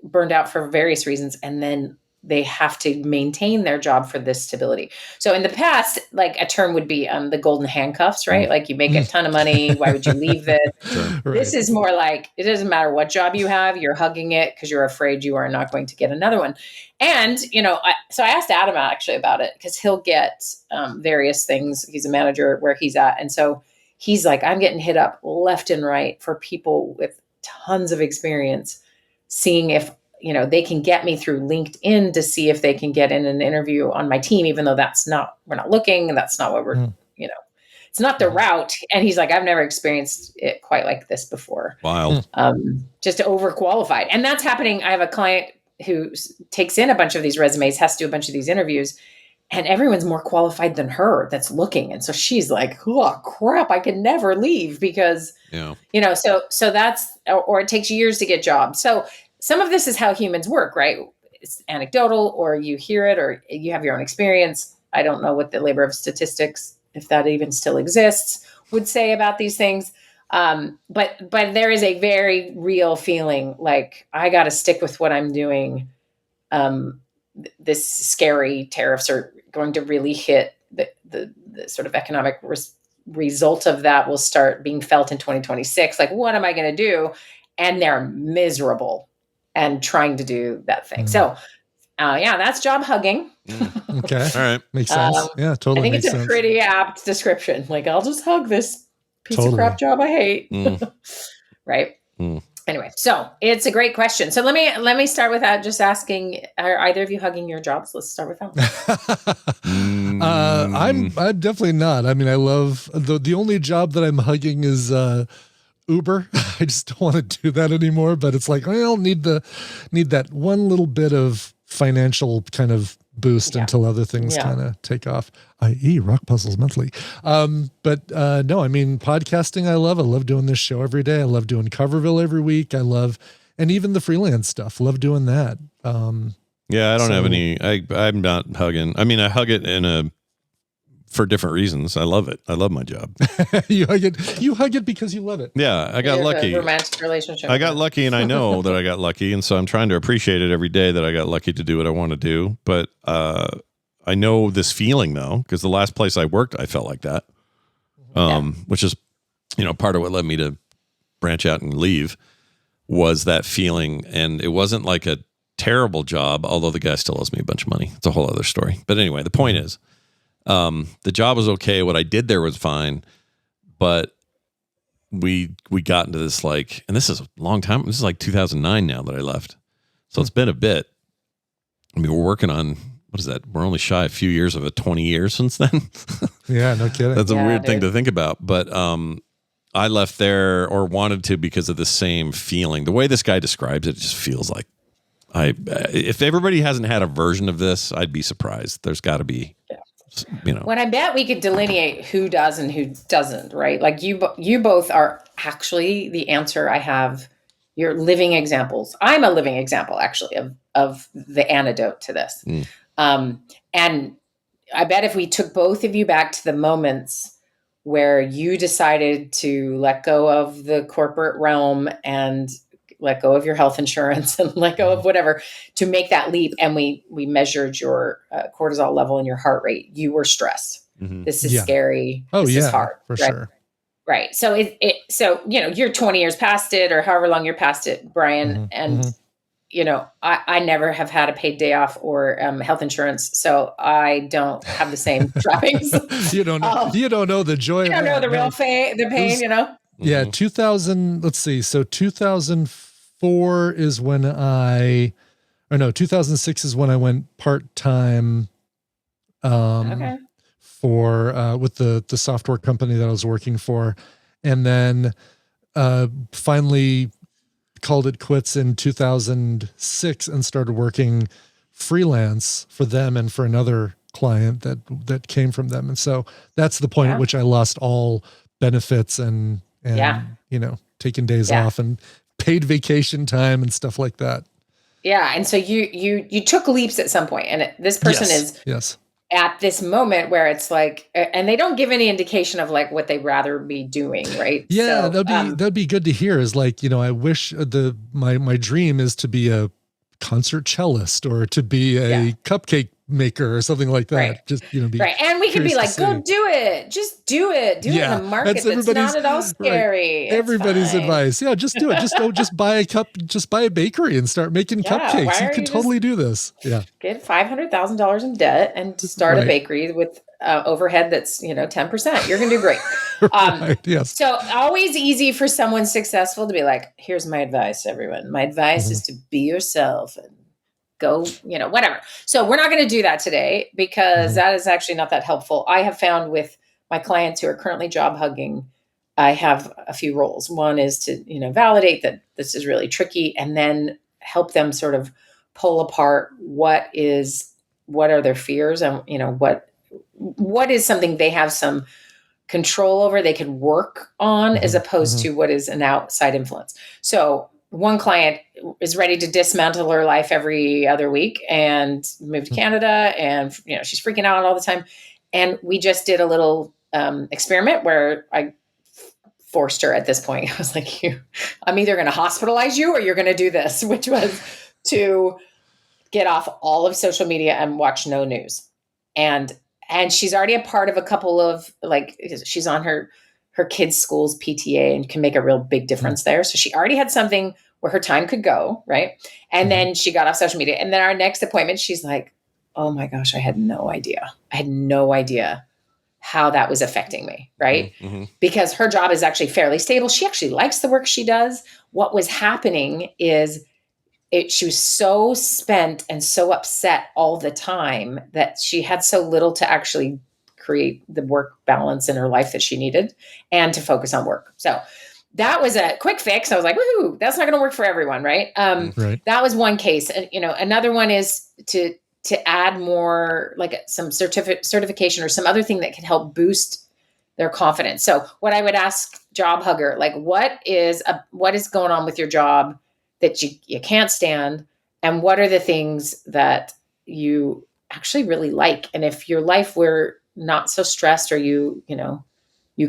burned out for various reasons. And then they have to maintain their job for this stability. So in the past, like a term would be the golden handcuffs, right? Like you make a ton of money. Why would you leave this? Right. This is more like, it doesn't matter what job you have, you're hugging it because you're afraid you are not going to get another one. And, so I asked Adam actually about it because he'll get various things. He's a manager where he's at. And so he's like, I'm getting hit up left and right for people with tons of experience, seeing if, they can get me through LinkedIn to see if they can get in an interview on my team, even though we're not looking and that's not what we're, it's not the route. And he's like, I've never experienced it quite like this before. Wild. Just overqualified. And that's happening. I have a client who takes in a bunch of these resumes, has to do a bunch of these interviews, and everyone's more qualified than her that's looking. And so she's like, oh crap, I can never leave because, so that's, or it takes years to get jobs. So some of this is how humans work, right? It's anecdotal, or you hear it, or you have your own experience. I don't know what the labor of statistics, if that even still exists, would say about these things. But there is a very real feeling like I got to stick with what I'm doing. This scary tariffs are going to really hit the sort of economic result of that will start being felt in 2026. Like, what am I going to do? And they're miserable and trying to do that thing. So, that's job hugging. Okay. All right. Makes sense. Yeah, totally I think makes it's a sense. pretty apt description. Like, I'll just hug this piece of Totally. crap job I hate. Right. Anyway, so it's a great question. So let me start with that. Just asking, are either of you hugging your jobs? Let's start with that. I'm definitely not. I mean, I love the only job that I'm hugging is Uber. I just don't want to do that anymore. But it's like I don't need that one little bit of financial kind of boost until other things kind of take off, i.e. rock puzzles monthly. But no, I mean, podcasting, I love doing this show every day. I love doing Coverville every week. And even the freelance stuff, love doing that. Yeah, I don't have any, I'm not hugging. I mean, I hug it for different reasons. I love it. I love my job. You hug it because you love it. Yeah, I got lucky. Romantic relationship. I got lucky, and I know that I got lucky, and so I'm trying to appreciate it every day that I got lucky to do what I want to do. But I know this feeling though, because the last place I worked, I felt like that, which is, part of what led me to branch out and leave was that feeling, and it wasn't like a terrible job, although the guy still owes me a bunch of money. It's a whole other story. But anyway, the point is, the job was okay. What I did there was fine, but we got into this and this is a long time. This is like 2009 now that I left. So it's been a bit. I mean, we're working on, what is that? We're only shy a few years of it, 20 years since then. Yeah, no kidding. That's a weird thing to think about. But I left there or wanted to because of the same feeling. The way this guy describes it just feels like if everybody hasn't had a version of this, I'd be surprised. There's got to be. When I bet we could delineate who does and who doesn't, right? Like you both are actually the answer I have. You're living examples. I'm a living example, actually, of the antidote to this. And I bet if we took both of you back to the moments where you decided to let go of the corporate realm and let go of your health insurance and let go of whatever to make that leap. And we measured your cortisol level and your heart rate. You were stressed. Mm-hmm. This is scary. This is hard. For right? sure. Right. So you're 20 years past it or however long you're past it, Bryan. And, I never have had a paid day off or health insurance. So I don't have the same trappings. You don't know the joy. You don't know the real pain, Yeah. 2000, let's see. So 2004 is when 2006 is when I went part-time for with the software company that I was working for. And then finally called it quits in 2006 and started working freelance for them and for another client that came from them. And so that's the point at which I lost all benefits and taking days off and paid vacation time and stuff like that. Yeah. And so you took leaps at some point, and this person is at this moment where it's like, and they don't give any indication of like what they'd rather be doing. Right. Yeah. So, that'd be good to hear is like, I wish my dream is to be a concert cellist or to be a cupcake maker or something like that. Right. Just, be right. And we could be like, go do it. Just do it. Do it in a market that's not at all scary. Right. Everybody's advice. Yeah. Just do it. Just buy a bakery and start making cupcakes. You can totally do this. Yeah. Get $500,000 in debt and start a bakery with overhead that's, 10%. You're going to do great. Yes. So always easy for someone successful to be like, here's my advice, everyone. My advice is to be yourself and go, whatever. So we're not going to do that today because that is actually not that helpful. I have found with my clients who are currently job hugging, I have a few roles. One is to, validate that this is really tricky and then help them sort of pull apart what are their fears and, what is something they have some control over, they can work on as opposed to what is an outside influence. So one client is ready to dismantle her life every other week and move to Canada. And, she's freaking out all the time. And we just did a little experiment where I forced her at this point. I was like, I'm either going to hospitalize you or you're going to do this, which was to get off all of social media and watch no news. And she's already a part of a couple of she's on her kids' school's PTA and can make a real big difference there. So she already had something where her time could go, right? And then she got off social media. And then our next appointment, she's like, oh my gosh, I had no idea how that was affecting me, right? Mm-hmm. Because her job is actually fairly stable. She actually likes the work she does. What was happening is she was so spent and so upset all the time that she had so little to actually create the work balance in her life that she needed and to focus on work. So that was a quick fix. I was like, woohoo, that's not going to work for everyone, right? Right. That was one case. And, another one is to add more like some certification or some other thing that can help boost their confidence. So what I would ask job hugger, like, what is going on with your job that you can't stand? And what are the things that you actually really like? And if your life were not so stressed, or you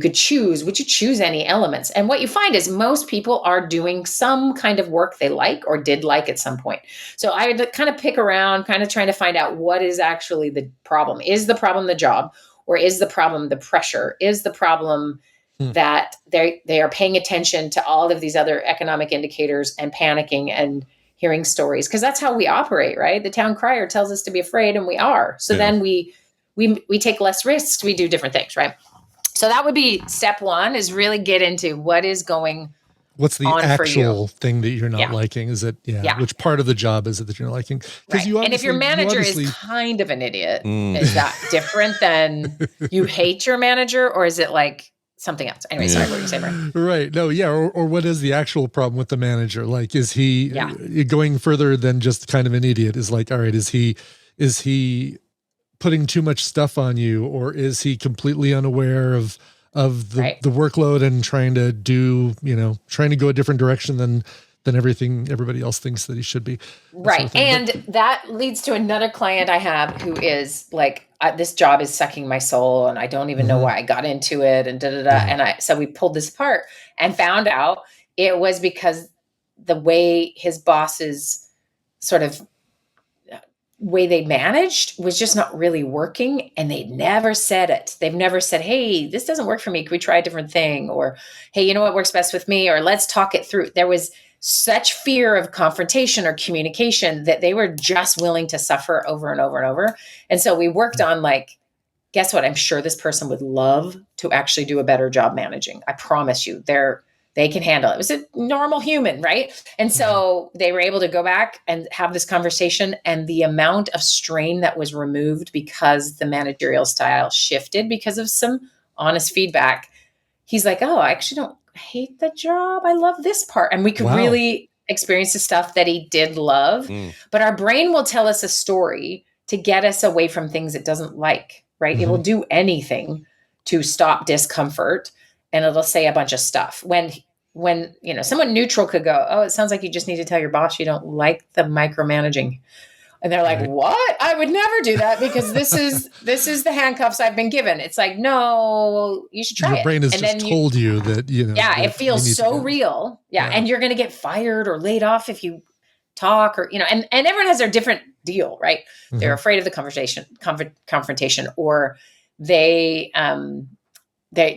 could choose, would you choose any elements? And what you find is most people are doing some kind of work they like or did like at some point. So I would kind of pick around, kind of trying to find out what is actually the problem. Is the problem the job, or is the problem the pressure? Is the problem that they are paying attention to all of these other economic indicators and panicking and hearing stories? Because that's how we operate, right? The town crier tells us to be afraid, and we are. So then we take less risks. We do different things, right? So that would be step one, is really get into what's the actual thing that you're not liking? Is it, which part of the job is it that you're not liking? Right. And if your manager is kind of an idiot, is that different than you hate your manager, or is it like something else? Anyway, sorry, what were you saying, Brian? Right. No, yeah. Or what is the actual problem with the manager? Like, is he going further than just kind of an idiot? Is like, all right, is he putting too much stuff on you, or is he completely unaware of the workload and trying to go a different direction than everybody else thinks that he should be? Right. And that leads to another client I have who is like, this job is sucking my soul, and I don't even know why I got into it, and And so we pulled this apart and found out it was because the way his bosses sort of way they managed was just not really working, and they never said it. They've never said, hey, this doesn't work for me. Can we try a different thing? Or, hey, you know what works best with me? Or let's talk it through. There was such fear of confrontation or communication that they were just willing to suffer over and over and over. And so we worked on like, guess what? I'm sure this person would love to actually do a better job managing. I promise you, they can handle it. It was a normal human, right? And so they were able to go back and have this conversation, and the amount of strain that was removed because the managerial style shifted because of some honest feedback. He's like, oh, I actually don't hate the job. I love this part. And we could really experience the stuff that he did love. But our brain will tell us a story to get us away from things it doesn't like, right? It will do anything to stop discomfort. And it'll say a bunch of stuff. When someone neutral could go, oh, it sounds like you just need to tell your boss you don't like the micromanaging. And they're like, what? I would never do that, because this is the handcuffs I've been given. It's like, no, you should try it. Your brain has just told you that, Yeah, it feels so real. Yeah. And you're going to get fired or laid off if you talk, or, and everyone has their different deal, right? They're afraid of the confrontation, or they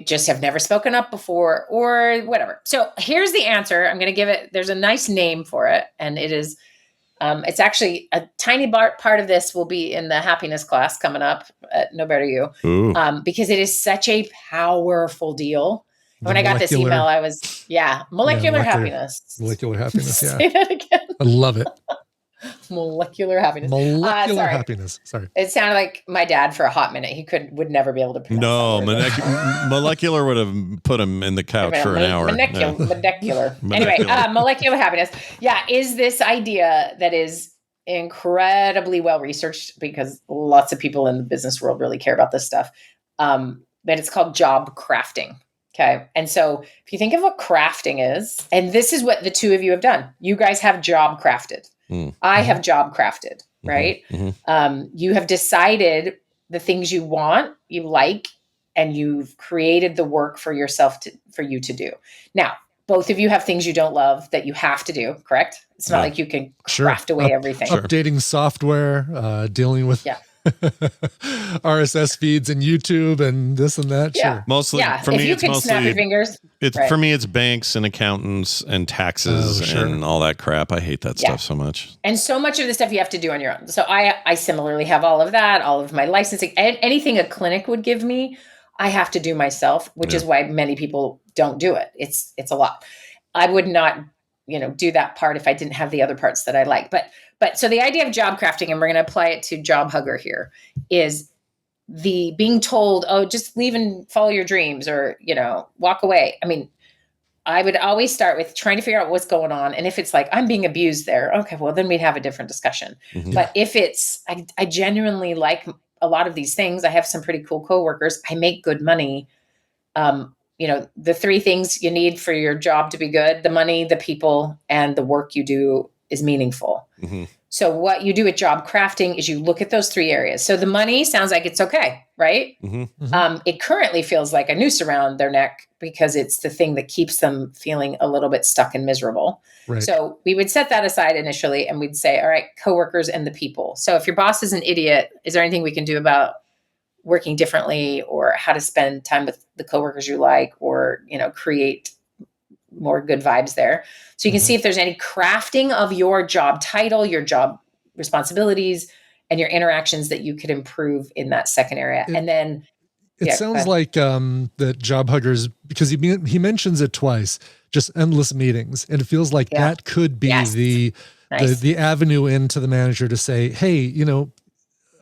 just have never spoken up before, or whatever. So here's the answer. I'm going to give it, there's a nice name for it. And it is, it's actually a tiny part of this will be in the happiness class coming up at No Better You, because it is such a powerful deal. When I got this email, I was, molecular happiness. Molecular happiness, yeah. Say that again. I love it. Molecular happiness. Molecular happiness. Sorry. It sounded like my dad for a hot minute. He would never be able to pronounce molecular would have put him in the couch for an hour. Molecular. Anyway, molecular happiness. Yeah, is this idea that is incredibly well researched, because lots of people in the business world really care about this stuff. But it's called job crafting. Okay. And so if you think of what crafting is, and this is what the two of you have done, you guys have job crafted. I have job crafted, right? You have decided the things you want, you like, and you've created the work for yourself for you to do. Now, both of you have things you don't love that you have to do, correct? It's not like you can craft away everything. Updating software, dealing with RSS feeds and YouTube and this and that. Yeah. Sure. Mostly for me, it's mostly snap your fingers. For me, it's banks and accountants and taxes and all that crap. I hate that stuff so much. And so much of the stuff you have to do on your own. So I similarly have all of that, all of my licensing, anything a clinic would give me, I have to do myself, which is why many people don't do it. It's a lot. I would not, do that part if I didn't have the other parts that I like. But so the idea of job crafting, and we're going to apply it to job hugger here, is the being told, oh, just leave and follow your dreams, or, walk away. I mean, I would always start with trying to figure out what's going on. And if it's like, I'm being abused there, okay, well, then we'd have a different discussion. But if it's, I genuinely like a lot of these things, I have some pretty cool coworkers, I make good money. The three things you need for your job to be good: the money, the people, and the work you do is meaningful. So what you do with job crafting is you look at those three areas. So the money sounds like it's okay, right? It currently feels like a noose around their neck because it's the thing that keeps them feeling a little bit stuck and miserable. Right. So we would set that aside initially, and we'd say, all right, coworkers and the people. So if your boss is an idiot, is there anything we can do about working differently, or how to spend time with the coworkers you like, or, create more good vibes there? So you can see if there's any crafting of your job title, your job responsibilities, and your interactions that you could improve in that second area. And then it sounds like that job huggers, because he mentions it twice, just endless meetings. And it feels like that could be the avenue into the manager to say, hey,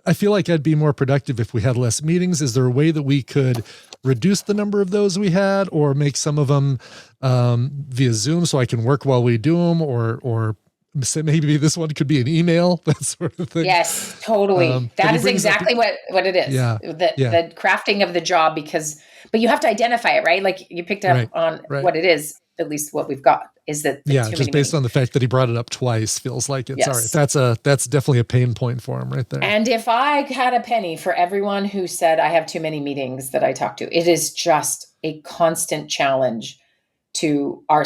I feel like I'd be more productive if we had less meetings. Is there a way that we could reduce the number of those we had, or make some of them via Zoom so I can work while we do them, or say maybe this one could be an email, that sort of thing. Yes, totally. That is exactly what it is. Yeah. The crafting of the job, but you have to identify it, right? Like you picked up on what it is, at least what we've got is that. Just based on the fact that he brought it up twice feels like it's all right. That's definitely a pain point for him right there. And if I had a penny for everyone who said I have too many meetings that I talk to, it is just a constant challenge to our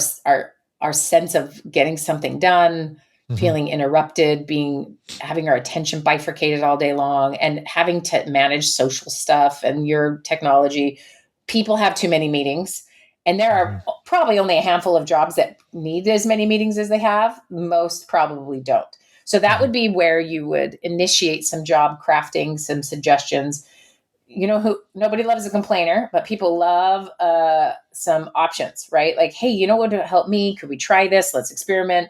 sense of getting something done, feeling interrupted, having our attention bifurcated all day long, and having to manage social stuff and your technology. People have too many meetings, and there are probably only a handful of jobs that need as many meetings as they have. Most probably don't. So that would be where you would initiate some job crafting, some suggestions. Nobody loves a complainer, but people love some options, right? Like, hey, what would help me? Could we try this? Let's experiment.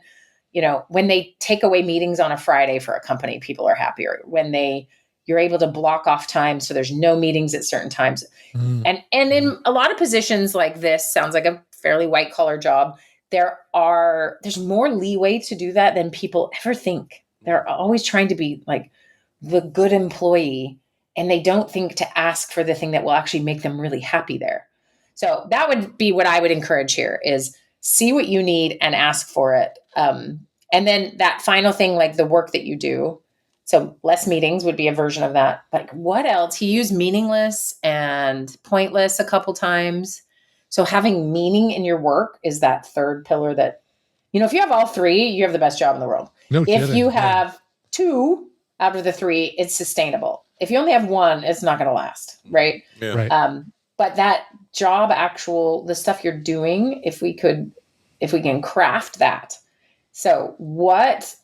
When they take away meetings on a Friday for a company, people are happier. When you're able to block off time so there's no meetings at certain times. And in a lot of positions like this, sounds like a fairly white collar job, there's more leeway to do that than people ever think. They're always trying to be like the good employee, and they don't think to ask for the thing that will actually make them really happy there. So that would be what I would encourage here, is see what you need and ask for it. And then that final thing, like the work that you do. So less meetings would be a version of that. Like what else? He used meaningless and pointless a couple times. So having meaning in your work is that third pillar that, if you have all three, you have the best job in the world. No kidding. If you have two out of the three, it's sustainable. If you only have one, it's not going to last. Right. Yeah. Right. But that job, the stuff you're doing, if we can craft that. So what's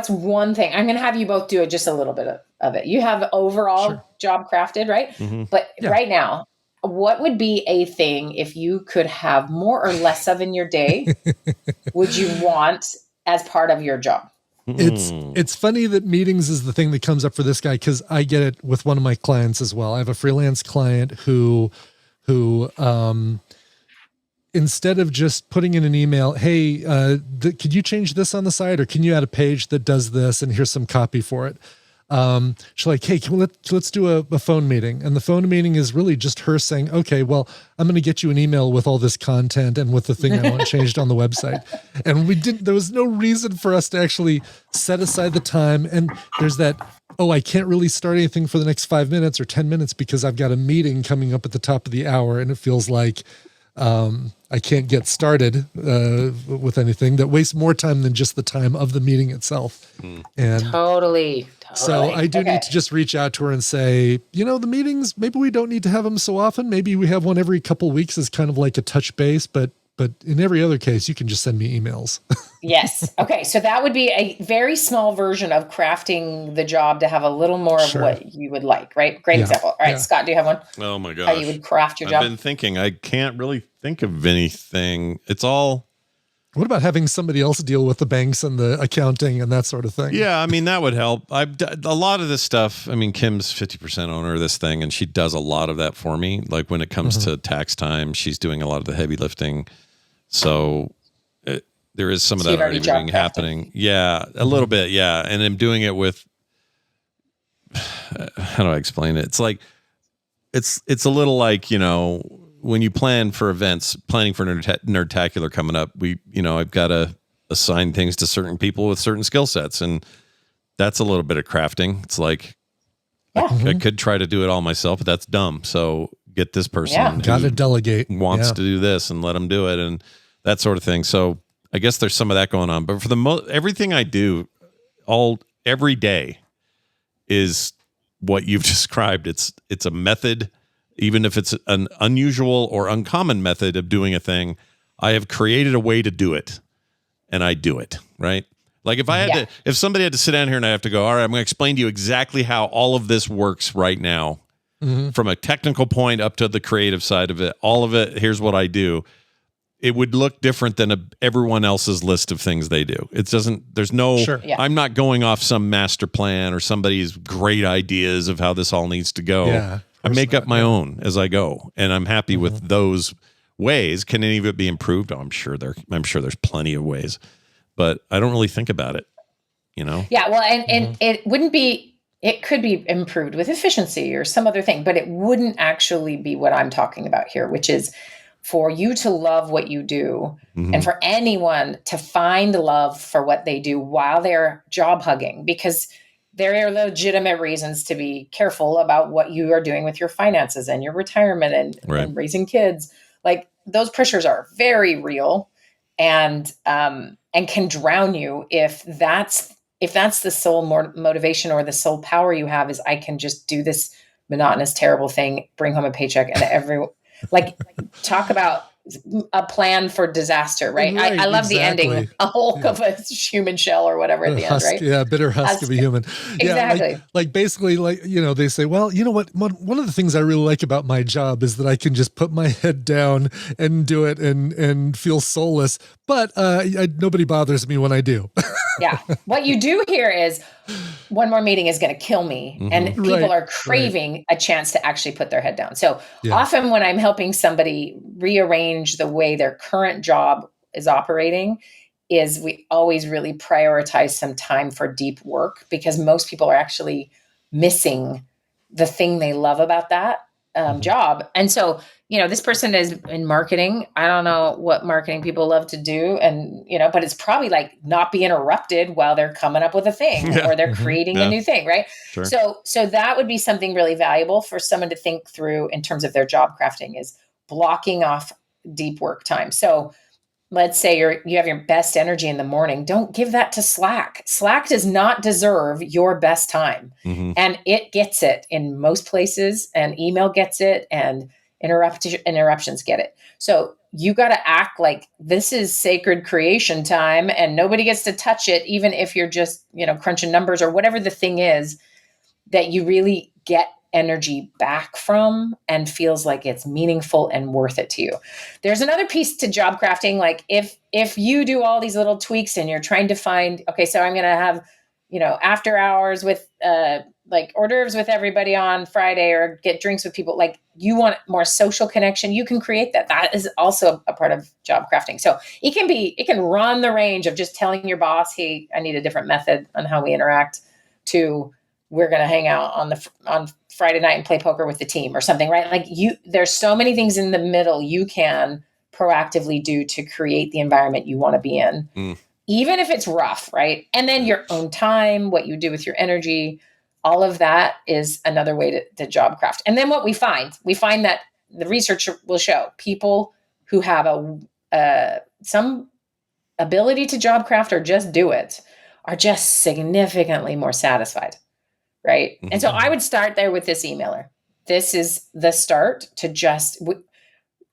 one thing? I'm going to have you both do it, just a little bit of it. You have overall job crafted, right? But right now, what would be a thing, if you could have more or less of in your day, would you want as part of your job? It's funny that meetings is the thing that comes up for this guy, because I get it with one of my clients as well. I have a freelance client who instead of just putting in an email, hey, could you change this on the site, or can you add a page that does this, and here's some copy for it. She's like, hey, let's do a phone meeting. And the phone meeting is really just her saying, okay, well, I'm going to get you an email with all this content and with the thing I want changed on the website. And there was no reason for us to actually set aside the time. And there's that, I can't really start anything for the next 5 minutes or 10 minutes because I've got a meeting coming up at the top of the hour. And it feels like, I can't get started with anything that wastes more time than just the time of the meeting itself. And Totally. So I do need to just reach out to her and say, the meetings, maybe we don't need to have them so often. Maybe we have one every couple of weeks as kind of like a touch base, but But in every other case, you can just send me emails. Yes. Okay. So that would be a very small version of crafting the job to have a little more of what you would like, right? Great example. All right, Scott, do you have one? Oh my gosh. How you would craft your job? I've been thinking, I can't really think of anything. It's all. What about having somebody else deal with the banks and the accounting and that sort of thing? Yeah, I mean, that would help. I've done a lot of this stuff. I mean, Kim's 50% owner of this thing, and she does a lot of that for me. Like when it comes to tax time, she's doing a lot of the heavy lifting. So there is some of that already happening. Yeah, a little bit. Yeah. And I'm doing it with, how do I explain it? It's like, it's a little like, when you plan for events, planning for Nerdtacular coming up, I've got to assign things to certain people with certain skill sets. And that's a little bit of crafting. It's like, I could try to do it all myself, but that's dumb. So get this person got to delegate, wants to do this and let them do it and that sort of thing. So I guess there's some of that going on, but for everything I do every day is what you've described. It's a method, even if it's an unusual or uncommon method of doing a thing. I have created a way to do it, and I do it, right? Like if somebody had to sit down here and I have to go, all right, I'm going to explain to you exactly how all of this works right now, from a technical point up to the creative side of it, all of it. Here's what I do. It would look different than everyone else's list of things they do. It doesn't, there's no, I'm not going off some master plan or somebody's great ideas of how this all needs to go. Yeah, I make up my own as I go, and I'm happy with those ways. Can any of it be improved? Oh, I'm sure there's plenty of ways, but I don't really think about it, Yeah. Well, and it wouldn't be, it could be improved with efficiency or some other thing, but it wouldn't actually be what I'm talking about here, which is for you to love what you do and for anyone to find love for what they do while they're job hugging, because there are legitimate reasons to be careful about what you are doing with your finances and your retirement and raising kids. Like those pressures are very real and can drown you if that's the sole motivation or the sole power you have is I can just do this monotonous, terrible thing, bring home a paycheck, and talk about a plan for disaster, right? I love the ending, a hulk of a human shell or whatever at the end, right? Yeah, bitter husk of a human. Exactly. Yeah, like basically, they say, well, you know what? One of the things I really like about my job is that I can just put my head down and do it and feel soulless, but nobody bothers me when I do. Yeah. What you do here is one more meeting is going to kill me. And people are craving a chance to actually put their head down. So often when I'm helping somebody rearrange the way their current job is operating, is we always really prioritize some time for deep work, because most people are actually missing the thing they love about that job. And so, this person is in marketing. I don't know what marketing people love to do. And, but it's probably like not be interrupted while they're coming up with a thing or they're creating a new thing. Right. Sure. So that would be something really valuable for someone to think through in terms of their job crafting, is blocking off deep work time. So let's say you have your best energy in the morning. Don't give that to Slack. Slack does not deserve your best time. And it gets it in most places, and email gets it, and interruptions get it. So you got to act like this is sacred creation time and nobody gets to touch it, even if you're just, crunching numbers or whatever the thing is that you really get energy back from and feels like it's meaningful and worth it to you. There's another piece to job crafting. Like if you do all these little tweaks and you're trying to find, okay, so I'm going to have, after hours with like hors d'oeuvres with everybody on Friday, or get drinks with people, like you want more social connection, you can create that. That is also a part of job crafting. So it can run the range of just telling your boss, hey, I need a different method on how we interact, to we're going to hang out on Friday night and play poker with the team or something, right? Like there's so many things in the middle you can proactively do to create the environment you want to be in, even if it's rough, right? And then your own time, what you do with your energy, all of that is another way to job craft. And then what we find that the research will show people who have some ability to job craft or just do it are just significantly more satisfied. Right. And so I would start there with this emailer. This is the start to just,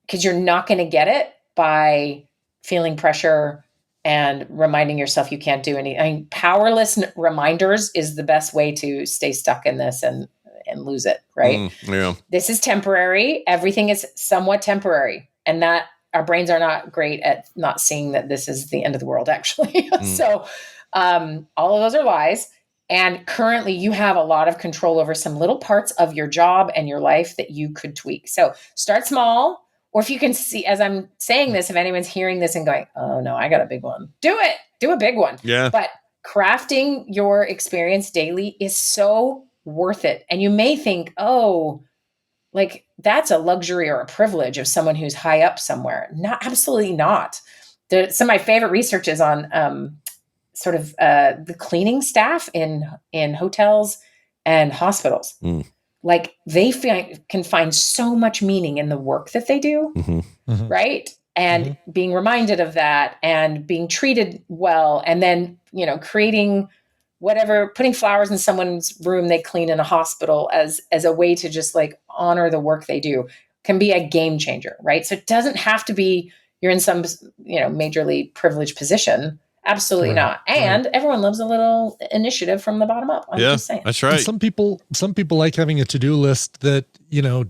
because you're not going to get it by feeling pressure and reminding yourself you can't do anything. I mean, powerless reminders is the best way to stay stuck in this and lose it, right? Yeah. This is temporary. Everything is somewhat temporary. And that our brains are not great at not seeing that this is the end of the world, actually. So all of those are lies. And currently you have a lot of control over some little parts of your job and your life that you could tweak. So start small. Or if you can see, as I'm saying this, if anyone's hearing this and going, oh no, I got a big one, do it. Do a big one. Yeah. But crafting your experience daily is so worth it. And you may think, oh, like that's a luxury or a privilege of someone who's high up somewhere. Not, absolutely not. Some of my favorite research is on the cleaning staff in hotels and hospitals. Like they can find so much meaning in the work that they do, right? And being reminded of that and being treated well, and then, creating whatever, putting flowers in someone's room they clean in a hospital as a way to just like honor the work they do can be a game changer, right? So it doesn't have to be you're in some, majorly privileged position. Absolutely not. And everyone loves a little initiative from the bottom up. I'm just saying. That's right. And some people like having a to-do list that,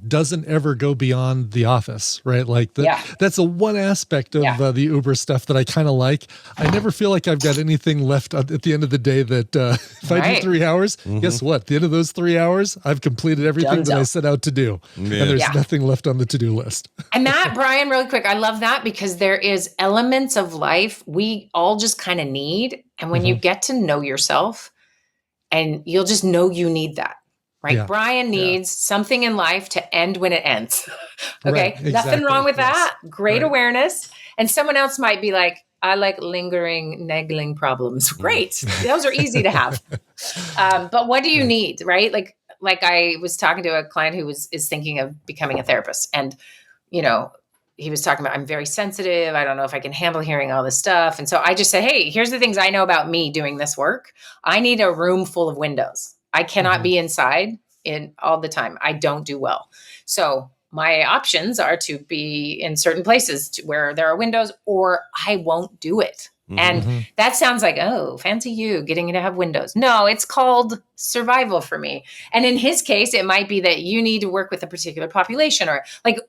doesn't ever go beyond the office, right? Like that's the one aspect of the Uber stuff that I kind of like. I never feel like I've got anything left at the end of the day that if I do 3 hours, guess what? At the end of those 3 hours, I've completed everything that I set out to do. And there's nothing left on the to-do list. And that, Bryan, really quick, I love that because there is elements of life we all just kind of need. And when you get to know yourself, and you'll just know you need that, right? Yeah. Bryan needs something in life to end when it ends. Okay. Right, nothing wrong with that. Great awareness. And someone else might be like, I like lingering, nagging problems. Great. Those are easy to have. But what do you need, right? Like I was talking to a client who is thinking of becoming a therapist, and, he was talking about, I'm very sensitive. I don't know if I can handle hearing all this stuff. And so I just said, hey, here's the things I know about me doing this work. I need a room full of windows. I cannot be inside all the time. I don't do well. So my options are to be in certain places where there are windows, or I won't do it. And that sounds like, oh, fancy you getting to have windows. No, it's called survival for me. And in his case, it might be that you need to work with a particular population, or like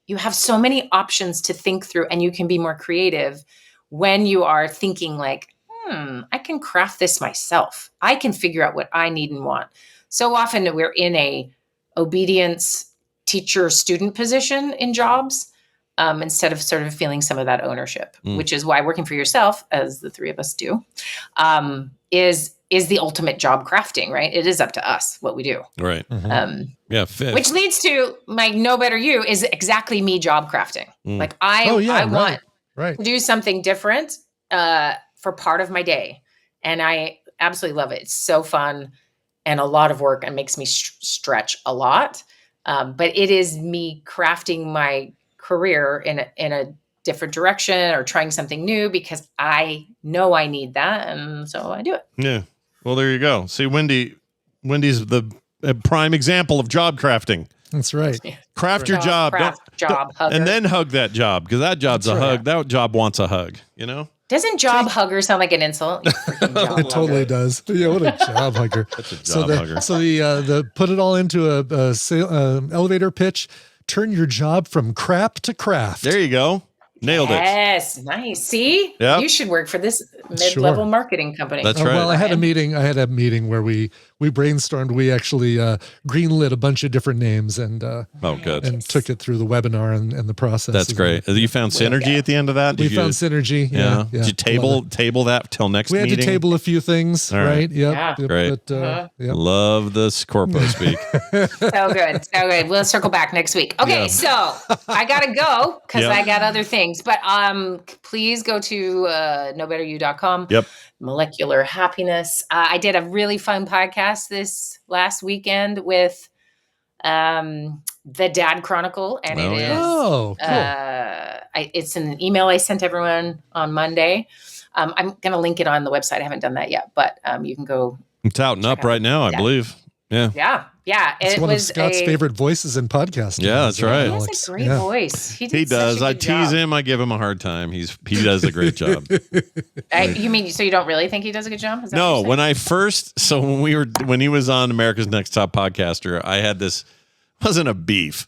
you have so many options to think through, and you can be more creative when you are thinking like, I can craft this myself. I can figure out what I need and want. So often we're in a obedience teacher-student position in jobs instead of sort of feeling some of that ownership, which is why working for yourself, as the three of us do, is the ultimate job crafting, right? It is up to us what we do. Right. Which leads to my know better you is exactly me job crafting. Like I want to do something different for part of my day. And I absolutely love it. It's so fun and a lot of work, and makes me stretch a lot. But it is me crafting my career in a different direction, or trying something new because I know I need that. And so I do it. Yeah. Well, there you go. See, Wendy's the prime example of job crafting. That's right. Craft your job. And then hug that job, because that job's a hug. That job wants a hug, Doesn't job hugger sound like an insult? It totally does. Yeah, what a job hugger. That's a job hugger. So the put it all into a elevator pitch. Turn your job from crap to craft. There you go. Nailed it. Yes, nice. See, you should work for this mid-level marketing company. That's right. Well, I had a meeting where we brainstormed. We actually greenlit a bunch of different names and good, and took it through the webinar and the process. That's great. You found synergy at the end of that. We found synergy. Yeah. Did you table that till next meeting? We had to table a few things, right? Yep. Great. But, love this corpo speak. So good. We'll circle back next week. Okay, so I gotta go because I got other things. But please go to knowbetteryou.com. Yep. Molecular happiness. I did a really fun podcast this last weekend with the Dad Chronicle, and it is cool. It's an email I sent everyone on Monday. I'm going to link it on the website. I haven't done that yet, but you can go. It's out and up right now, I believe. Yeah. It's It one of was Scott's favorite voices in podcasting. Yeah, that's right. He has a great voice. He does. Such a I good tease job. him. I give him a hard time. He does a great job. You mean so you don't really think he does a good job? Is that No, what you're saying? when he was on America's Next Top Podcaster, I had this, wasn't a beef,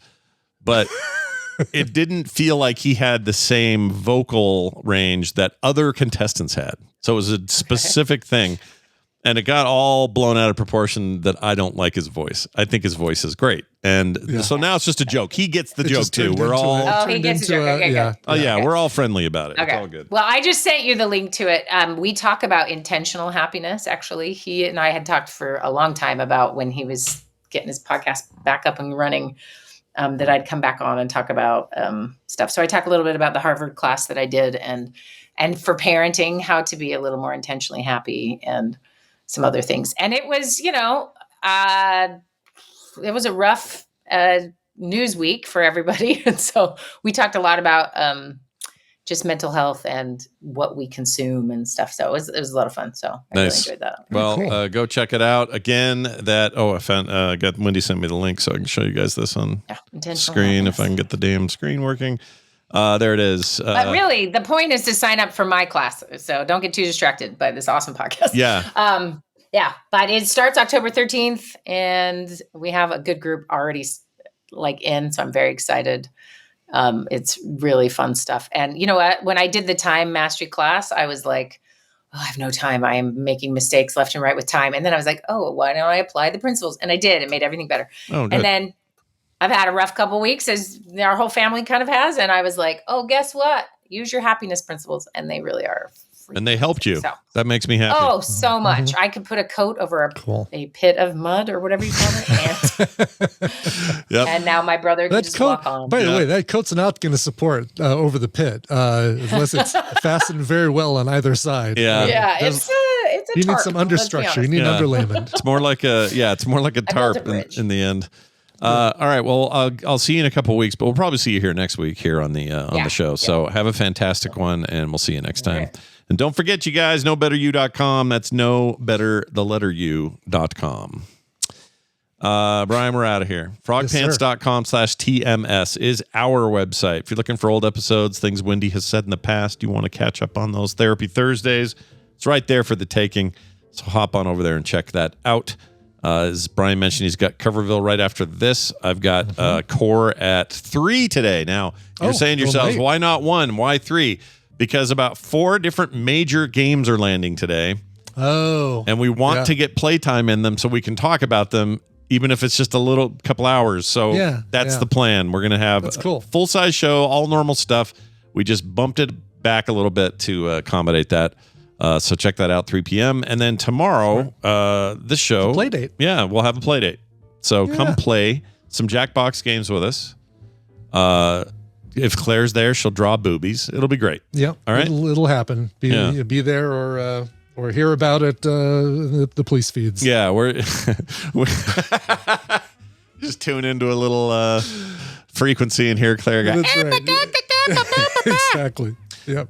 but it didn't feel like he had the same vocal range that other contestants had. So it was a specific thing. And it got all blown out of proportion that I don't like his voice. I think his voice is great. And so now it's just a joke. He gets the joke too. We're all he gets the joke. Okay, good. Oh yeah, we're all friendly about it. Okay. It's all good. Well, I just sent you the link to it. We talk about intentional happiness. Actually, he and I had talked for a long time about when he was getting his podcast back up and running, that I'd come back on and talk about stuff. So I talk a little bit about the Harvard class that I did and for parenting, how to be a little more intentionally happy and some other things. And it was, it was a rough news week for everybody. And so we talked a lot about just mental health and what we consume and stuff. So it was a lot of fun. So I really enjoyed that. Well, Cool. Go check it out. Again, I found, got Wendy sent me the link so I can show you guys this on screen if I can get the damn screen working. There it is. But really, the point is to sign up for my class. So don't get too distracted by this awesome podcast. Yeah. But it starts October 13th and we have a good group already in. So I'm very excited. It's really fun stuff. And you know what? When I did the time mastery class, I was like, I have no time. I am making mistakes left and right with time. And then I was like, why don't I apply the principles? And I did. It made everything better. Oh, good. And then I've had a rough couple of weeks, as our whole family kind of has. And I was like, guess what? Use your happiness principles. And they really are. And they helped you. So. That makes me happy. Oh, so much. I could put a coat over a pit of mud or whatever you call it. Yep. And now my brother can just walk on. By the way, that coat's not going to support over the pit unless it's fastened very well on either side. Yeah, it's a you tarp, need some understructure. You need underlayment. It's more like a tarp in the end. All right. Well, I'll see you in a couple of weeks, but we'll probably see you here next week here on the show. So have a fantastic one, and we'll see you next time. Right. And don't forget, you guys, knowbetteru.com. That's knowbetterthelletteru.com. Brian, we're out of here. Frogpants.com/TMS is our website. If you're looking for old episodes, things Wendy has said in the past, you want to catch up on those Therapy Thursdays, it's right there for the taking. So hop on over there and check that out. As Brian mentioned, he's got Coverville right after this. I've got Core at 3 today. Now, you're saying to yourselves, why not 1? Why 3? Because about 4 different major games are landing today. Oh. And we want to get playtime in them so we can talk about them, even if it's just a couple hours. So that's the plan. We're going to have a full-size show, all normal stuff. We just bumped it back a little bit to accommodate that. So check that out, 3 p.m. And then tomorrow, this show. Play date. Yeah, we'll have a play date. So come play some Jackbox games with us. If Claire's there, she'll draw boobies. It'll be great. Yeah. All right. It'll happen. Be there or hear about it the police feeds. Yeah, we're just tune into a little frequency and hear Claire go. That's right. Exactly. Yep.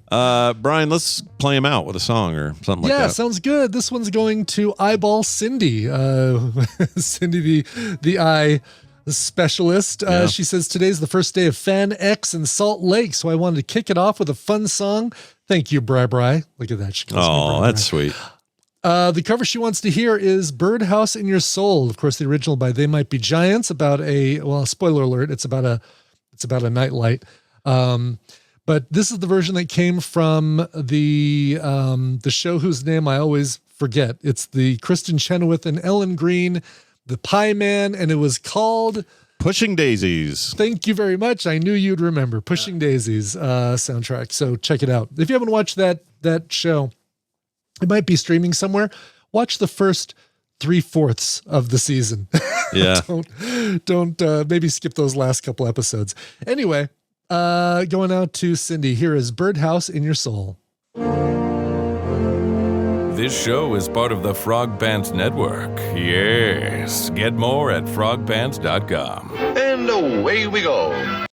Brian, let's play him out with a song or something like that. Yeah, sounds good. This one's going to Eyeball Cindy. Cindy, the eye specialist. She says today's the first day of Fan X in Salt Lake, so I wanted to kick it off with a fun song. Thank you, Bri. Look at that. She calls me Bri. That's sweet. The cover she wants to hear is Birdhouse in Your Soul. Of course, the original by They Might Be Giants, about spoiler alert, it's about a nightlight. But this is the version that came from the show whose name I always forget. It's the Kristen Chenoweth and Ellen Green, The Pie Man, and it was called Pushing Daisies. Thank you very much. I knew you'd remember Pushing Daisies soundtrack. So check it out. If you haven't watched that show, it might be streaming somewhere. Watch the first 3/4 of the season. Yeah. don't maybe skip those last couple episodes. Anyway, going out to Cindy. Here is Birdhouse in Your Soul. This show is part of the Frog Pants Network. Yes. Get more at frogpants.com. And away we go.